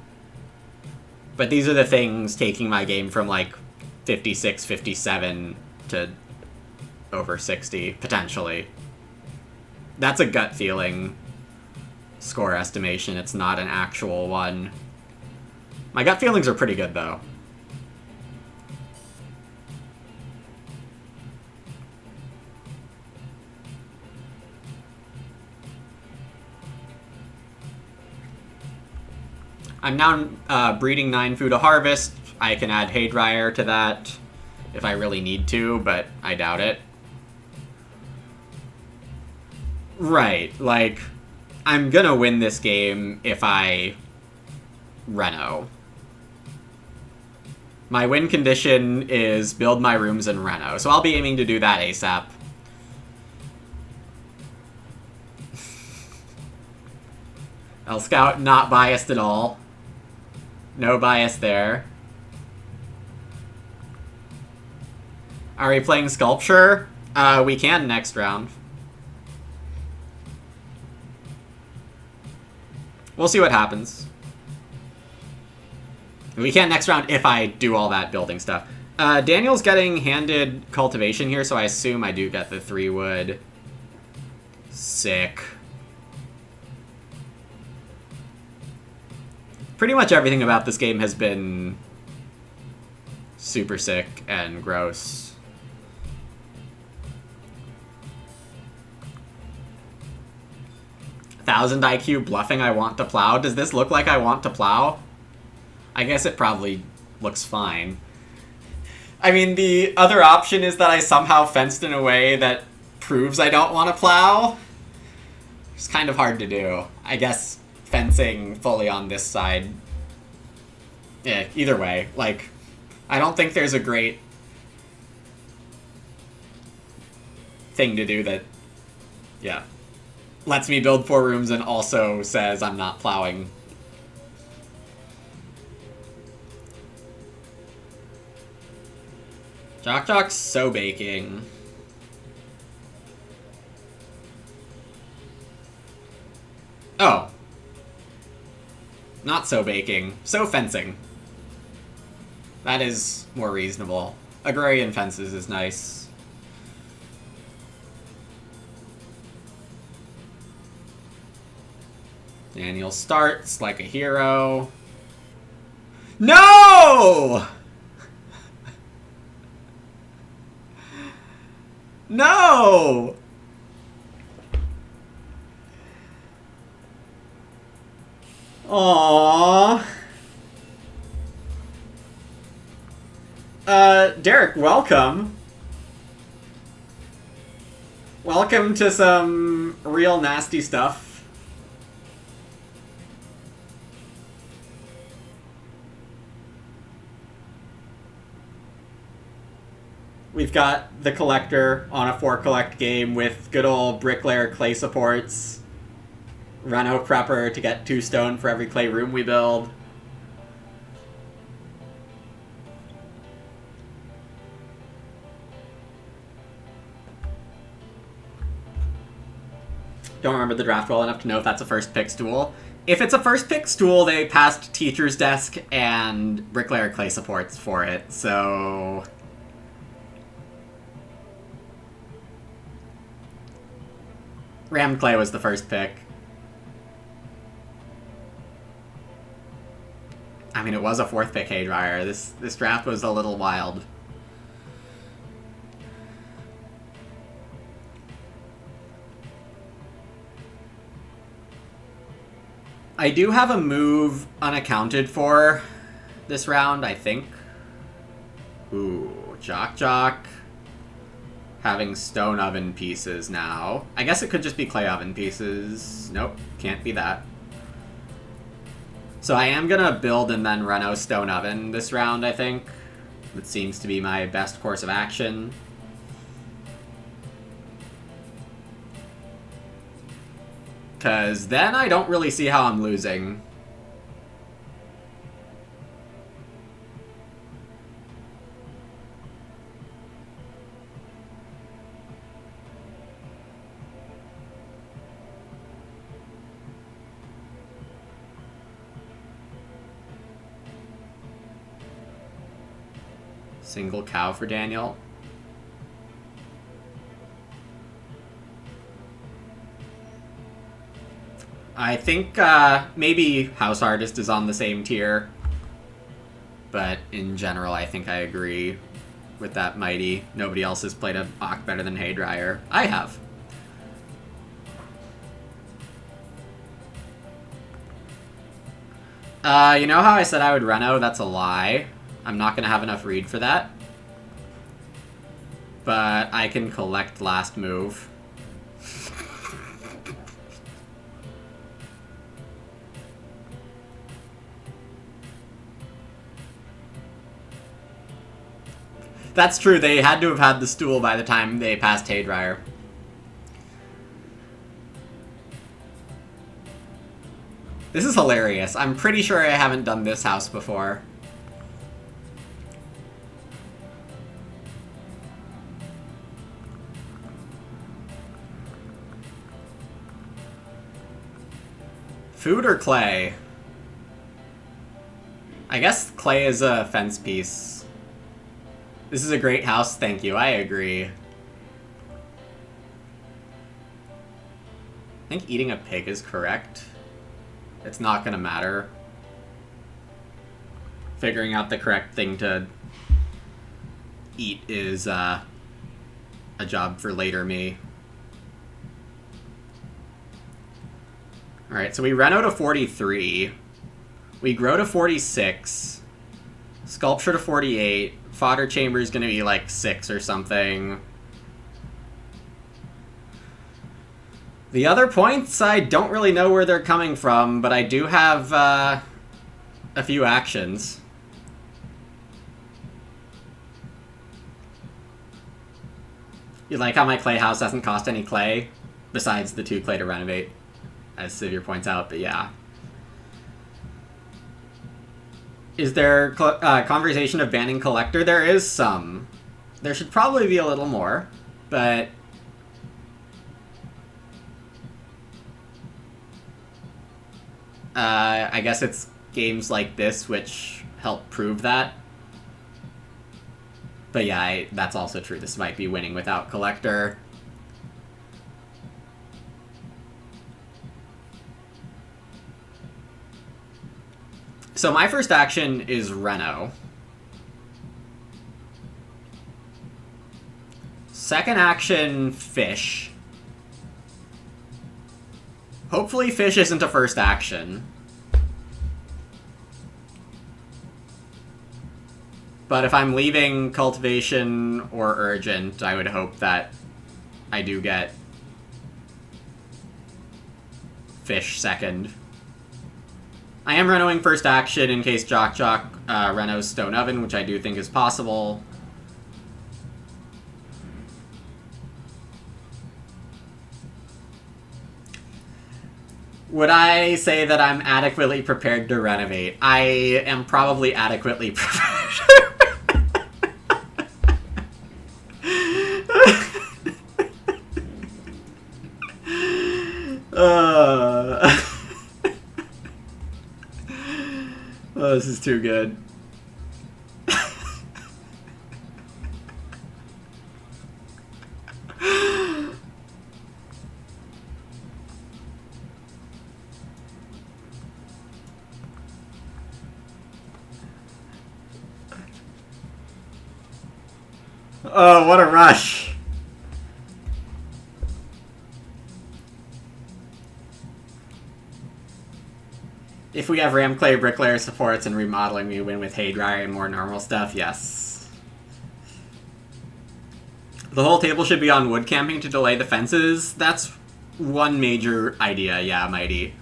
But these are the things taking my game from like 56, 57 to over 60, potentially. That's a gut feeling score estimation. It's not an actual one. My gut feelings are pretty good, though. I'm now breeding 9 food to harvest. I can add hay dryer to that if I really need to, but I doubt it. Right, like, I'm gonna win this game if I reno. My win condition is build my rooms and reno, so I'll be aiming to do that ASAP. El Scout, not biased at all. No bias there. Are we playing Sculpture? We can next round. We'll see what happens. We can next round if I do all that building stuff. Daniel's getting handed cultivation here, so I assume I do get the 3 wood. Sick. Pretty much everything about this game has been super sick and gross. $1,000 IQ bluffing I want to plow. Does this look like I want to plow? I guess it probably looks fine. I mean, the other option is that I somehow fenced in a way that proves I don't want to plow. It's kind of hard to do. I guess fencing fully on this side. Yeah, either way. Like, I don't think there's a great thing to do that, yeah, lets me build 4 rooms and also says I'm not plowing. Jock Jock's so baking. Oh. Not so baking. So fencing. That is more reasonable. Agrarian fences is nice. Daniel starts like a hero. No! No! Aww. Derek, welcome. Welcome to some real nasty stuff. We've got the Collector on a 4-collect game with good old Bricklayer clay supports. Reno Prepper to get 2 stone for every clay room we build. Don't remember the draft well enough to know if that's a first pick stool. If it's a first pick stool, they passed Teacher's Desk and Bricklayer clay supports for it, so... Ram Clay was the first pick. I mean, it was a 4th pick hay dryer. This draft was a little wild. I do have a move unaccounted for this round, I think. Ooh, Jock Jock. Having stone oven pieces now. I guess it could just be clay oven pieces. Nope, can't be that. So I am gonna build and then reno stone oven this round, I think. That seems to be my best course of action. Because then I don't really see how I'm losing. Single cow for Daniel. I think maybe House Artist is on the same tier. But in general, I think I agree with that Mighty. Nobody else has played a Ock better than Haydryer. I have. You know how I said I would Reno? That's a lie. I'm not going to have enough read for that. But I can collect last move. That's true, they had to have had the stool by the time they passed Haydryer. This is hilarious. I'm pretty sure I haven't done this house before. Food or clay? I guess clay is a fence piece. This is a great house, thank you. I agree. I think eating a pig is correct. It's not gonna matter. Figuring out the correct thing to eat is a job for later me. Alright, so we reno to 43. We grow to 46. Sculpture to 48. Fodder chamber is going to be like 6 or something. The other points, I don't really know where they're coming from, but I do have a few actions. You like how my clay house doesn't cost any clay, besides the 2 clay to renovate, as Sivir points out, but yeah. Is there conversation of banning Collector? There is some. There should probably be a little more, but... I guess it's games like this which help prove that. But yeah, that's also true. This might be winning without Collector. So my first action is Reno. Second action, Fish. Hopefully Fish isn't a first action. But if I'm leaving Cultivation or Urgent, I would hope that I do get Fish second. I am Renoing first action in case Jock Renos Stone Oven, which I do think is possible. Would I say that I'm adequately prepared to renovate? I am probably adequately prepared. Oh, this is too good. Oh, what a rush. If we have Ramclay Bricklayer supports and remodeling, we win with Haydryer and more normal stuff, yes. The whole table should be on wood camping to delay the fences. That's one major idea, yeah, Mighty.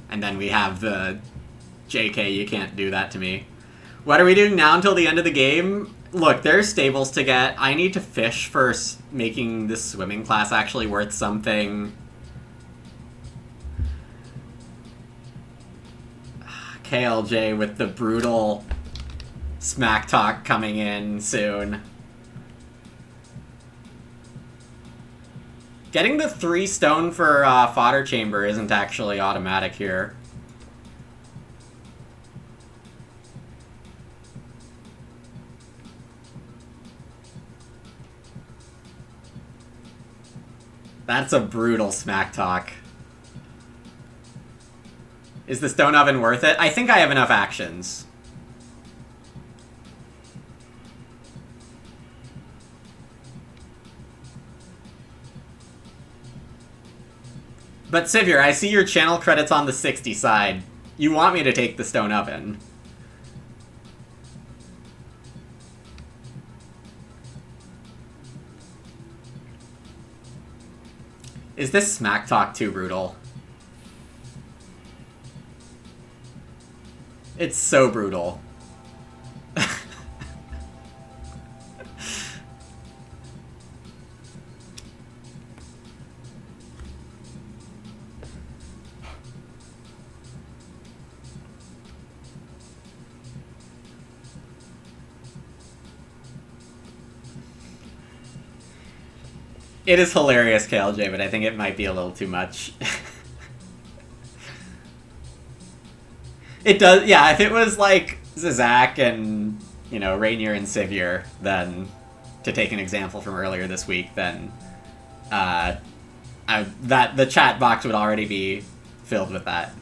And then we have the JK, you can't do that to me. What are we doing now until the end of the game? Look, there's stables to get. I need to fish for making this swimming class actually worth something. KLJ with the brutal smack talk coming in soon. Getting the 3 stone for Fodder Chamber isn't actually automatic here. That's a brutal smack talk. Is the stone oven worth it? I think I have enough actions. But Sivir, I see your channel credits on the 60 side. You want me to take the stone oven. Is this smack talk too brutal? It's so brutal. It is hilarious, KLJ, but I think it might be a little too much. It does, yeah, if it was like Zizak and, you know, Rainier and Sivir, then, to take an example from earlier this week, then the chat box would already be filled with that.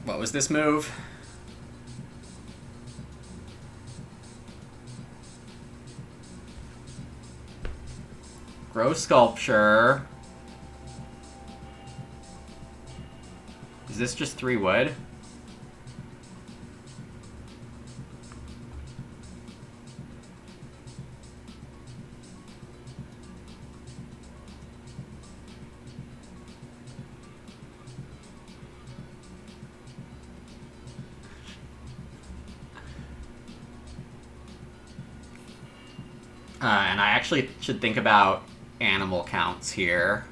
What was this move? Grow Sculpture. Is this just 3 wood? And I actually should think about animal counts here.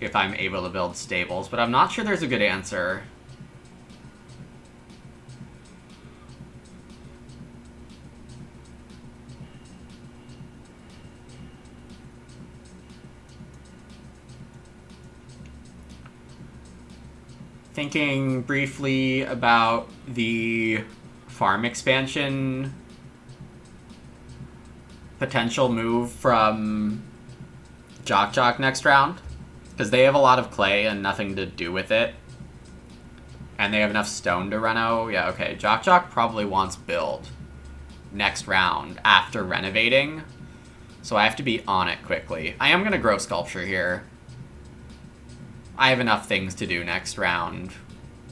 If I'm able to build stables, but I'm not sure there's a good answer. Thinking briefly about the farm expansion potential move from Jock next round, because they have a lot of clay and nothing to do with it, and they have enough stone to reno. Yeah, okay, Jock probably wants build next round after renovating, so I have to be on it quickly. I am gonna grow sculpture here. I have enough things to do next round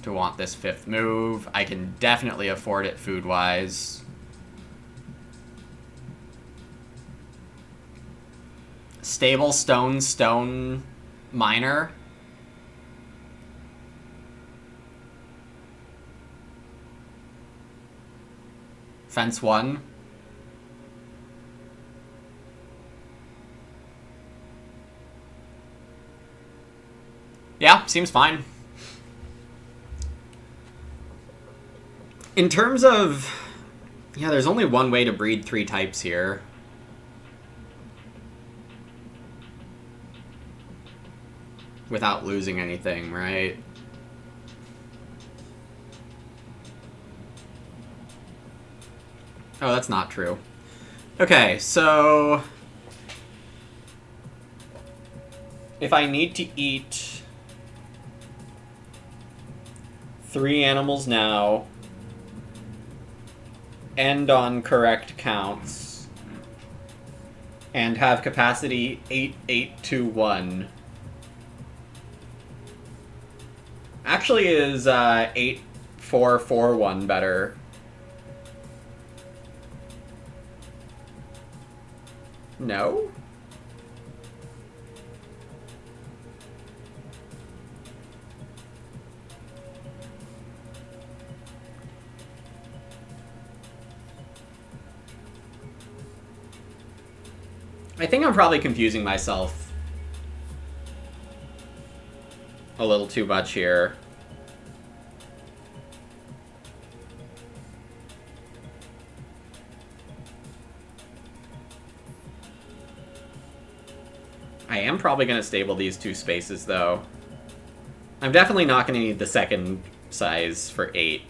to want this 5th move. I can definitely afford it food-wise. Stable, stone, miner. Fence 1. Yeah, seems fine. In terms of... Yeah, there's only one way to breed 3 types here. Without losing anything, right? Oh, that's not true. Okay, so... if I need to eat 3 animals now, end on correct counts, and have capacity 8821. Actually is 8441 better. No? I think I'm probably confusing myself a little too much here. I am probably going to stable these 2 spaces, though. I'm definitely not going to need the second size for 8.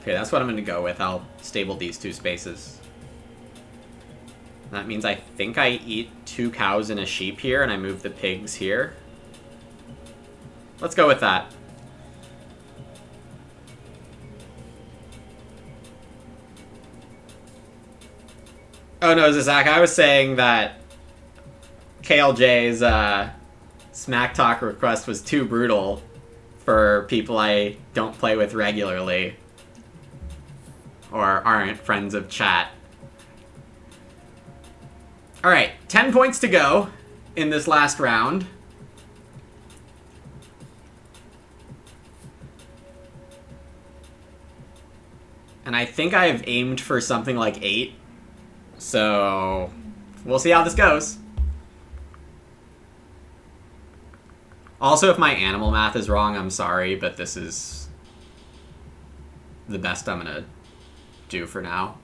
Okay, that's what I'm going to go with. I'll stable these 2 spaces. That means I think I eat 2 cows and a sheep here, and I move the pigs here. Let's go with that. Oh no, Zach, I was saying that KLJ's smack talk request was too brutal for people I don't play with regularly or aren't friends of chat. Alright, 10 points to go in this last round. And I think I've aimed for something like 8. So, we'll see how this goes. Also, if my animal math is wrong, I'm sorry, but this is the best I'm gonna do for now.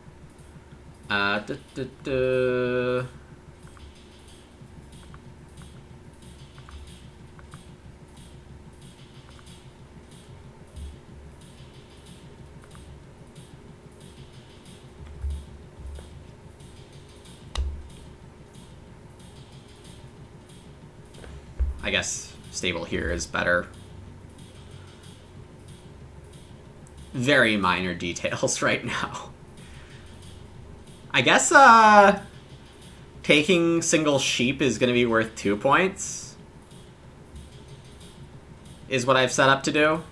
I guess stable here is better. Very minor details right now. I guess taking single sheep is going to be worth 2 points. Is what I've set up to do.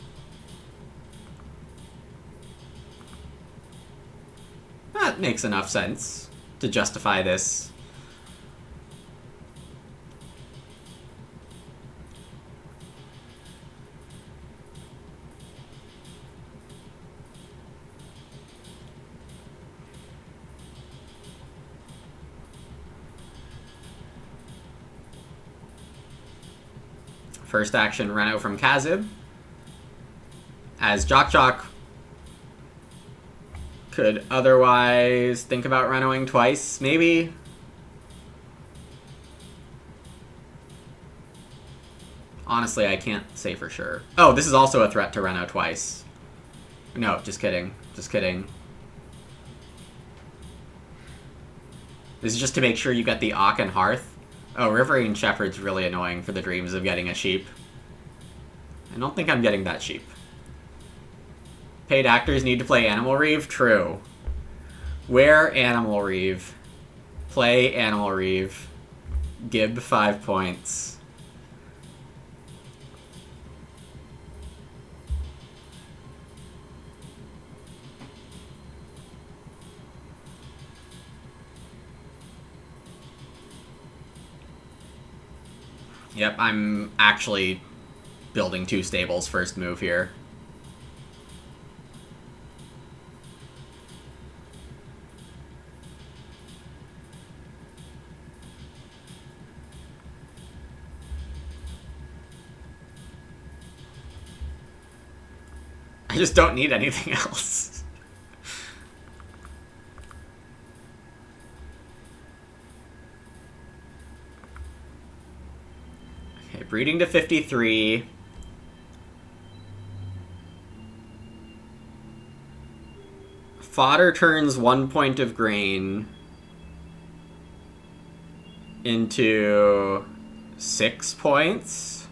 That makes enough sense to justify this. First action, Reno from Kazib. As Jock could otherwise think about Renoing twice, maybe. Honestly, I can't say for sure. Oh, this is also a threat to Reno twice. No, just kidding. Just kidding. This is just to make sure you get the Auk and Hearth. Oh, Riverine Shepherd's really annoying for the dreams of getting a sheep. I don't think I'm getting that sheep. Paid actors need to play Animal Reeve? True. Wear Animal Reeve. Play Animal Reeve. Gib 5 points. Yep, I'm actually building 2 stables first move here. I just don't need anything else. Okay, breeding to 53. Fodder turns 1 point of grain into 6 points.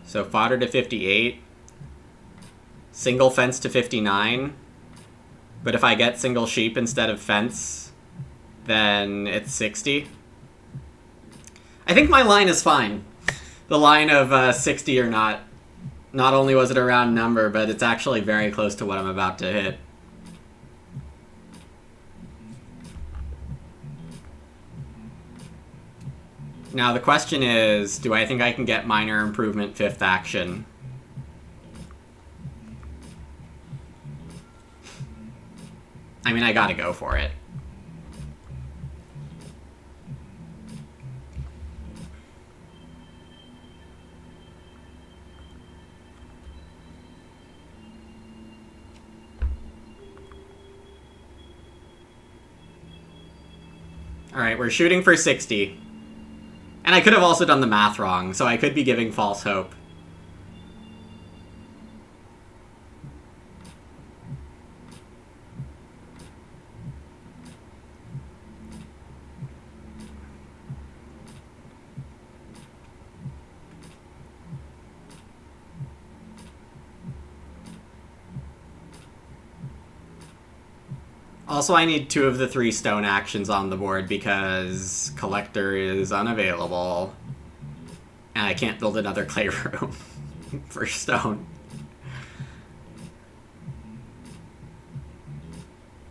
So fodder to 58. Single fence to 59. But if I get single sheep instead of fence, then it's 60. I think my line is fine. The line of 60 or not. Not only was it a round number, but it's actually very close to what I'm about to hit. Now the question is, do I think I can get minor improvement 5th action? I mean, I gotta go for it. Alright, we're shooting for 60. And I could have also done the math wrong, so I could be giving false hope. Also, I need 2 of the 3 stone actions on the board because Collector is unavailable. And I can't build another clay room for stone.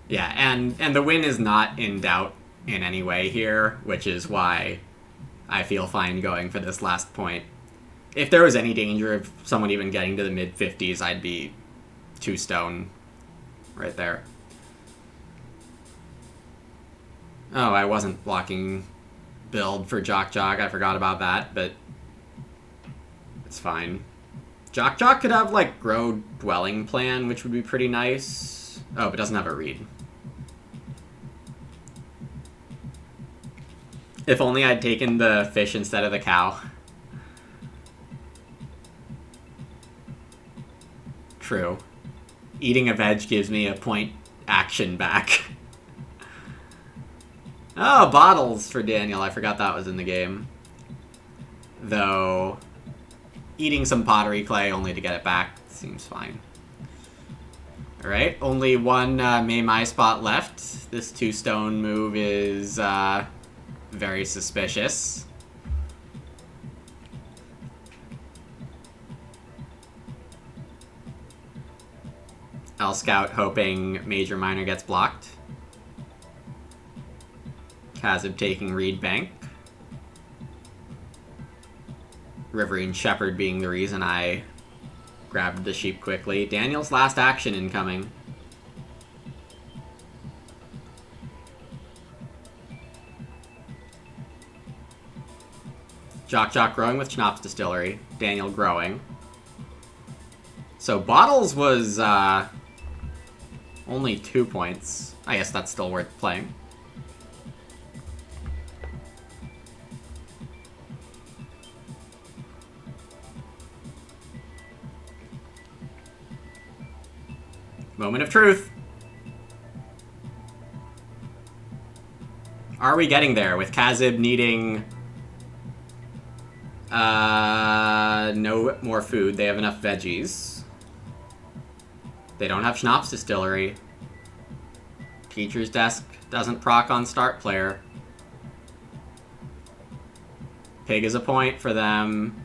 Yeah, and the win is not in doubt in any way here, which is why I feel fine going for this last point. If there was any danger of someone even getting to the mid-50s, I'd be 2 stone right there. Oh, I wasn't blocking build for Jock Jock. I forgot about that, but it's fine. Jock Jock could have, like, Grow Dwelling Plan, which would be pretty nice. Oh, but doesn't have a read. If only I'd taken the fish instead of the cow. True. Eating a veg gives me a point action back. Oh, bottles for Daniel. I forgot that was in the game. Though, eating some pottery clay only to get it back seems fine. Alright, only one May My spot left. This 2-stone move is very suspicious. L Scout hoping Major Minor gets blocked. Kazib taking Reed Bank. Riverine Shepherd being the reason I grabbed the sheep quickly. Daniel's last action incoming. Jock Jock growing with Schnapps Distillery. Daniel growing. So Bottles was only 2 points. I guess that's still worth playing. Moment of truth. Are we getting there with Kazib needing no more food? They have enough veggies. They don't have Schnapps Distillery. Teacher's Desk doesn't proc on start player. Pig is a point for them.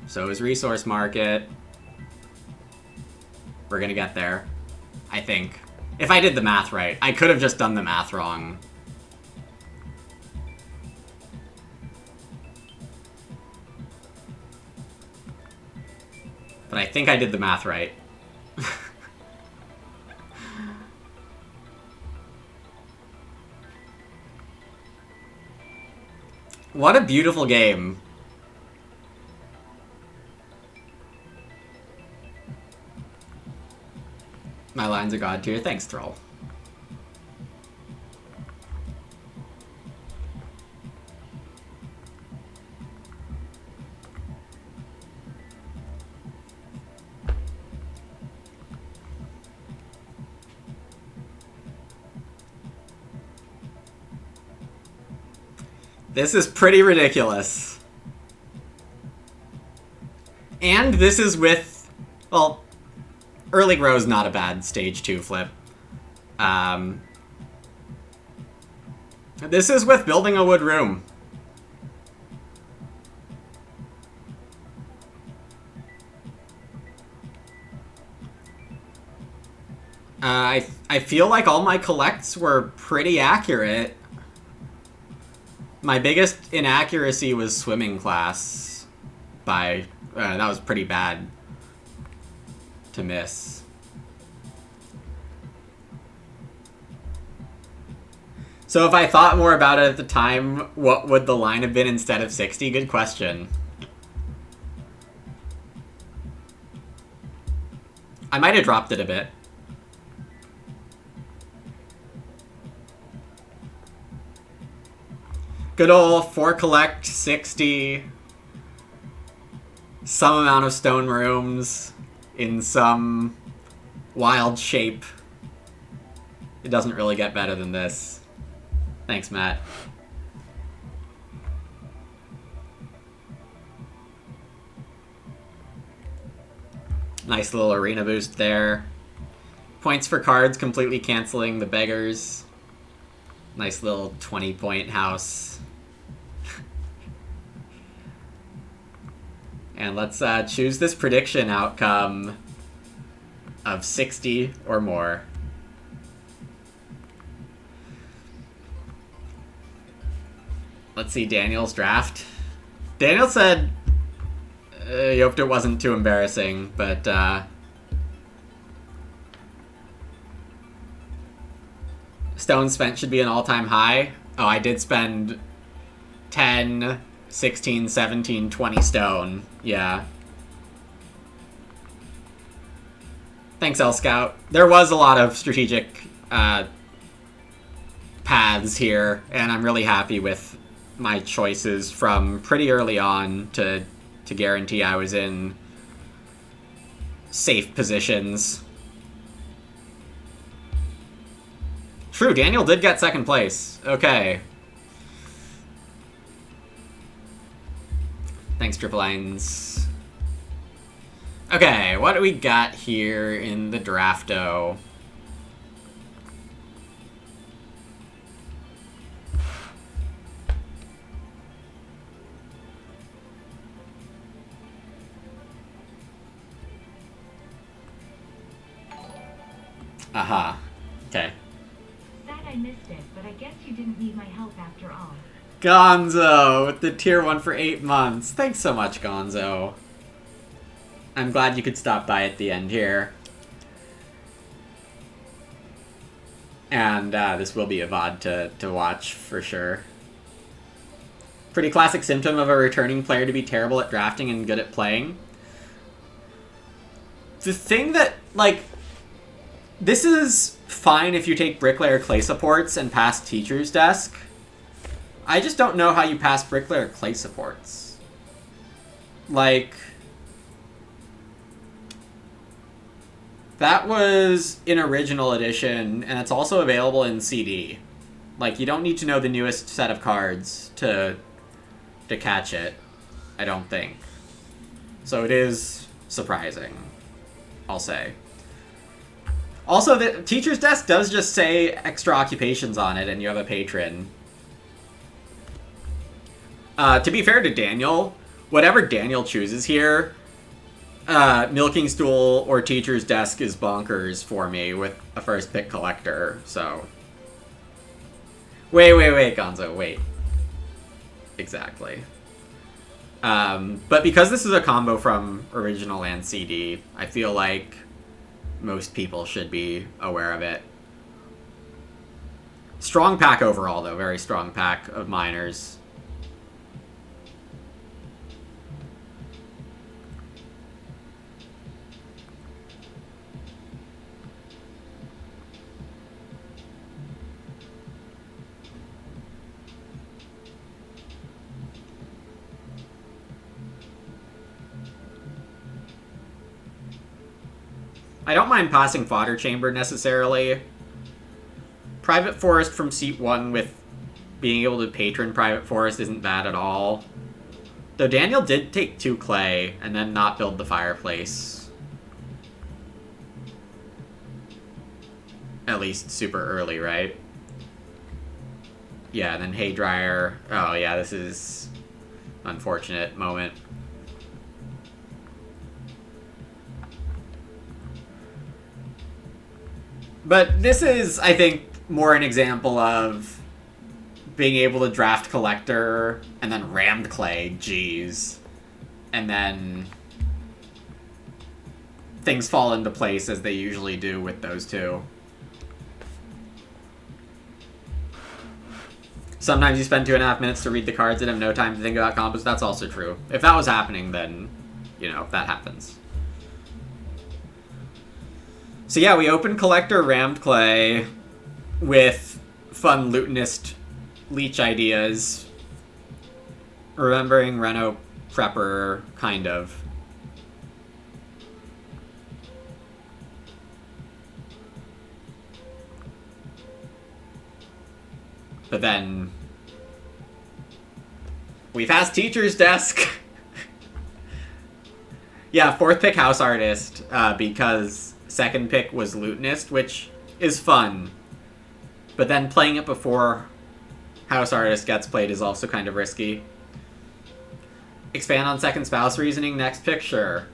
So is Resource Market. We're gonna get there, I think. If I did the math right. I could have just done the math wrong. But I think I did the math right. What a beautiful game. My line's a god tier. Thanks, Troll. This is pretty ridiculous. And this is with, well, Early Grow's not a bad stage 2 flip. This is with building a wood room. I feel like all my collects were pretty accurate. My biggest inaccuracy was swimming class. That was pretty bad to miss. So if I thought more about it at the time, what would the line have been instead of 60? Good question. I might have dropped it a bit. Good old 4 collect, 60. Some amount of stone rooms in some wild shape. It doesn't really get better than this. Thanks, Matt. Nice little arena boost there. Points for cards completely canceling the beggars. Nice little 20-point house. And let's choose this prediction outcome of 60 or more. Let's see Daniel's draft. Daniel said he hoped it wasn't too embarrassing, but stone spent should be an all-time high. Oh, I did spend 10, 16, 17, 20 stone. Yeah. Thanks, L Scout. There was a lot of strategic paths here, and I'm really happy with my choices from pretty early on to guarantee I was in safe positions. True, Daniel did get second place. Okay. Thanks, Triple Lines. Okay, what do we got here in the drafto? Aha. Okay. Sad I missed it, but I guess you didn't need my help after all. Gonzo with the tier 1 for 8 months. Thanks so much, Gonzo. I'm glad you could stop by at the end here. And this will be a VOD to watch for sure. Pretty classic symptom of a returning player to be terrible at drafting and good at playing. The thing that, like, this is fine if you take Bricklayer Clay supports and pass Teacher's Desk. I just don't know how you pass Bricklayer Clay supports. Like, that was in original edition, and it's also available in CD. Like, you don't need to know the newest set of cards to catch it, I don't think. So it is surprising, I'll say. Also, the Teacher's Desk does just say extra occupations on it, and you have a patron. To be fair to Daniel, whatever Daniel chooses here, Milking Stool or Teacher's Desk is bonkers for me with a first pick collector, so. Wait, Gonzo, wait. Exactly. But because this is a combo from original and CD, I feel like most people should be aware of it. Strong pack overall, though. Very strong pack of miners. I don't mind passing Fodder Chamber necessarily. Private Forest from seat 1 with being able to patron Private Forest isn't bad at all. Though Daniel did take 2 clay and then not build the fireplace. At least super early, right? Yeah, and then Haydryer. Oh yeah, this is unfortunate moment. But this is, I think, more an example of being able to draft Collector and then rammed Clay, geez. And then things fall into place as they usually do with those two. Sometimes you spend 2.5 minutes to read the cards and have no time to think about combos. That's also true. If that was happening, then, you know, that happens. So yeah, we opened Collector Rammed Clay with fun Lutenist Leech ideas. remembering Reno Prepper, kind of. But then we passed teacher's desk. Yeah, 4th pick House Artist, because 2nd pick was Lutenist, which is fun. But then playing it before House Artist gets played is also kind of risky. Expand on 2nd spouse reasoning, next pick, sure.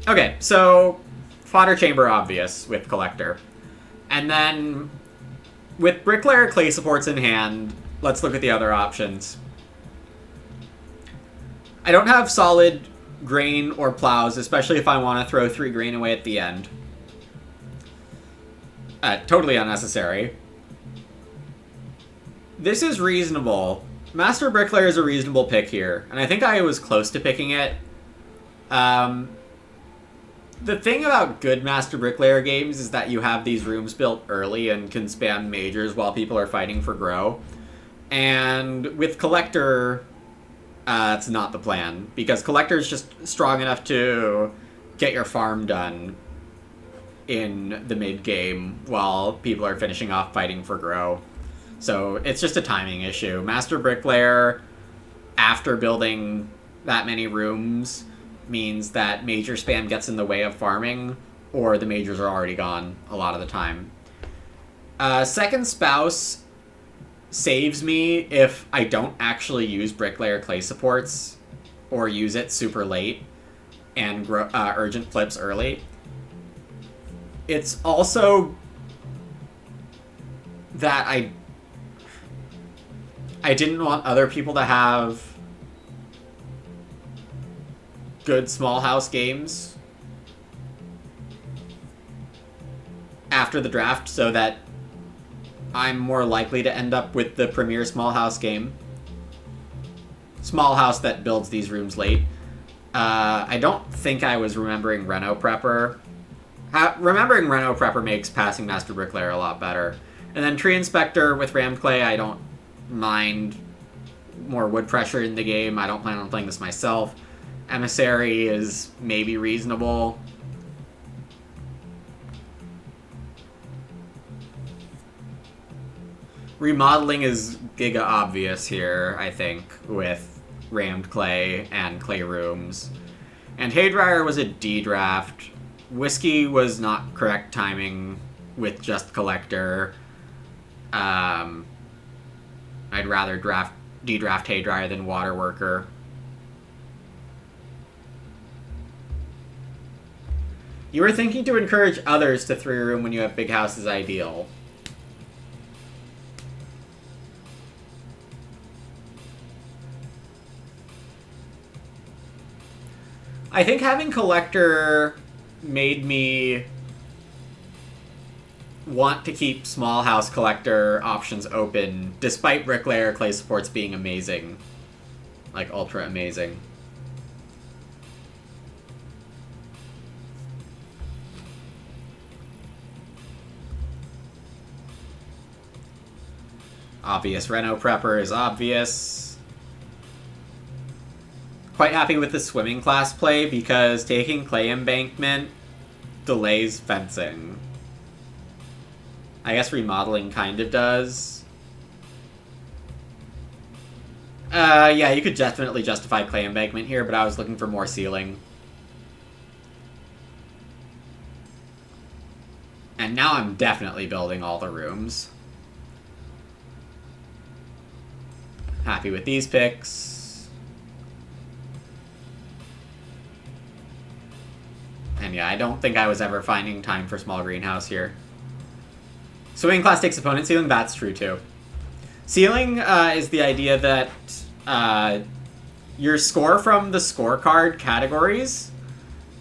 Okay, so Fodder Chamber obvious with Collector. And then with Bricklayer Clay supports in hand, let's look at the other options. I don't have solid grain or plows, especially if I want to throw 3 grain away at the end. Totally unnecessary. This is reasonable. Master Bricklayer is a reasonable pick here, and I think I was close to picking it. The thing about good Master Bricklayer games is that you have these rooms built early and can spam majors while people are fighting for grow. And with Collector, it's not the plan, because Collector is just strong enough to get your farm done in the mid-game while people are finishing off fighting for grow. So it's just a timing issue. Master Bricklayer, after building that many rooms, means that major spam gets in the way of farming, or the majors are already gone a lot of the time. 2nd spouse saves me if I don't actually use Bricklayer Clay supports, or use it super late and urgent flips early. It's also that I didn't want other people to have good small house games after the draft, so that I'm more likely to end up with the premier small house game. Small house that builds these rooms late. I don't think I was remembering Reno Prepper. Remembering Reno Prepper makes passing Master Bricklayer a lot better. And then Tree Inspector with Rammed Clay, I don't mind more wood pressure in the game. I don't plan on playing this myself. Emissary is maybe reasonable. Remodeling is giga obvious here, I think, with Rammed Clay and Clay Rooms. And Haydryer was a D draft. Whiskey was not correct timing with just Collector. I'd rather D-draft Haydryer than Waterworker. You were thinking to encourage others to 3-room when you have big house is ideal. I think having Collector made me want to keep small house Collector options open, despite Bricklayer Clay supports being amazing. Like, ultra amazing. Obvious Reno Prepper is obvious. Quite happy with the swimming class play because taking Clay Embankment delays fencing. I guess remodeling kind of does. Yeah, you could definitely justify Clay Embankment here, but I was looking for more ceiling. And now I'm definitely building all the rooms. Happy with these picks. And yeah, I don't think I was ever finding time for small greenhouse here. Swimming class takes opponent ceiling, that's true too. Ceiling is the idea that your score from the scorecard categories,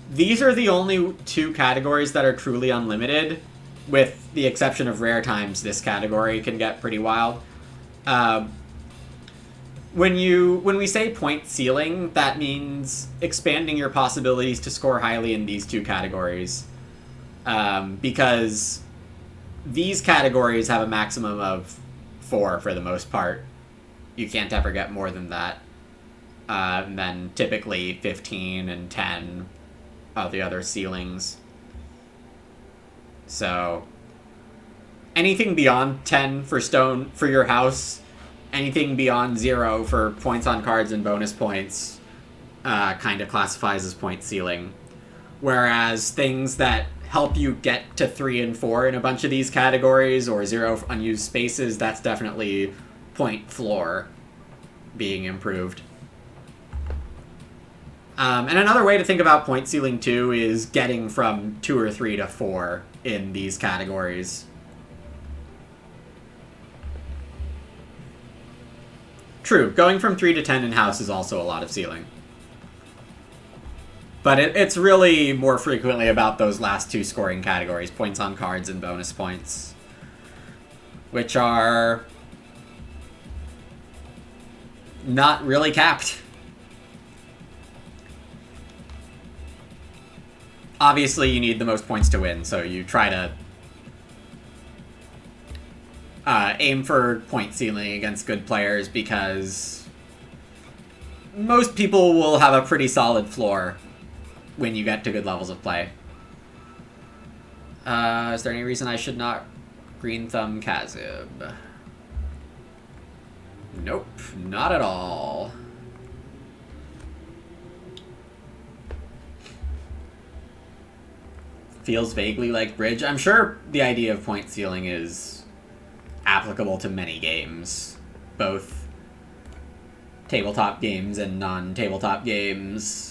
these are the only 2 categories that are truly unlimited, with the exception of rare times this category can get pretty wild. When we say point ceiling, that means expanding your possibilities to score highly in these 2 categories. Because these categories have a maximum of 4 for the most part. You can't ever get more than that. And then typically 15 and 10 are the other ceilings. So anything beyond 10 for stone for your house, anything beyond 0 for points on cards and bonus points kind of classifies as point ceiling. Whereas things that help you get to 3 and 4 in a bunch of these categories, or 0 unused spaces, that's definitely point floor being improved. And another way to think about point ceiling too is getting from 2 or 3 to 4 in these categories. True, going from 3 to 10 in house is also a lot of ceiling. But it's really more frequently about those last 2 scoring categories, points on cards and bonus points, which are not really capped. Obviously, you need the most points to win, so you try to aim for point ceiling against good players because most people will have a pretty solid floor when you get to good levels of play. Is there any reason I should not green thumb Kazib? Nope, not at all. Feels vaguely like bridge. I'm sure the idea of point ceiling is applicable to many games, both tabletop games and non-tabletop games.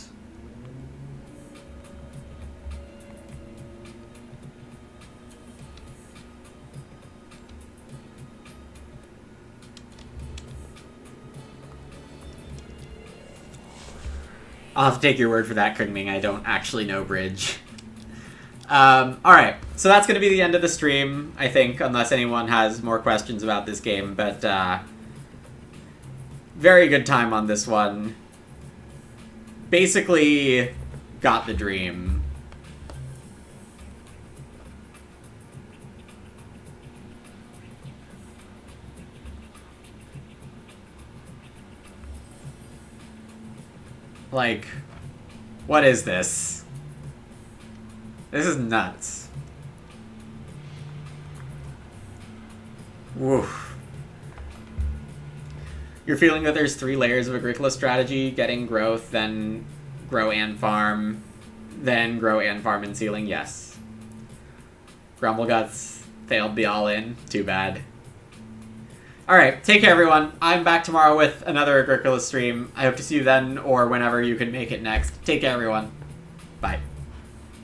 I'll have to take your word for that, Krigming. I don't actually know bridge. Alright, so that's going to be the end of the stream, I think, unless anyone has more questions about this game, but very good time on this one. Basically, got the dream. Like, what is this? This is nuts. Woof. You're feeling that there's 3 layers of Agricola strategy, getting growth, then grow and farm, then grow and farm and ceiling? Yes. Grumbleguts failed the all-in. Too bad. Alright, take care everyone. I'm back tomorrow with another Agricola stream. I hope to see you then, or whenever you can make it next. Take care everyone. Bye.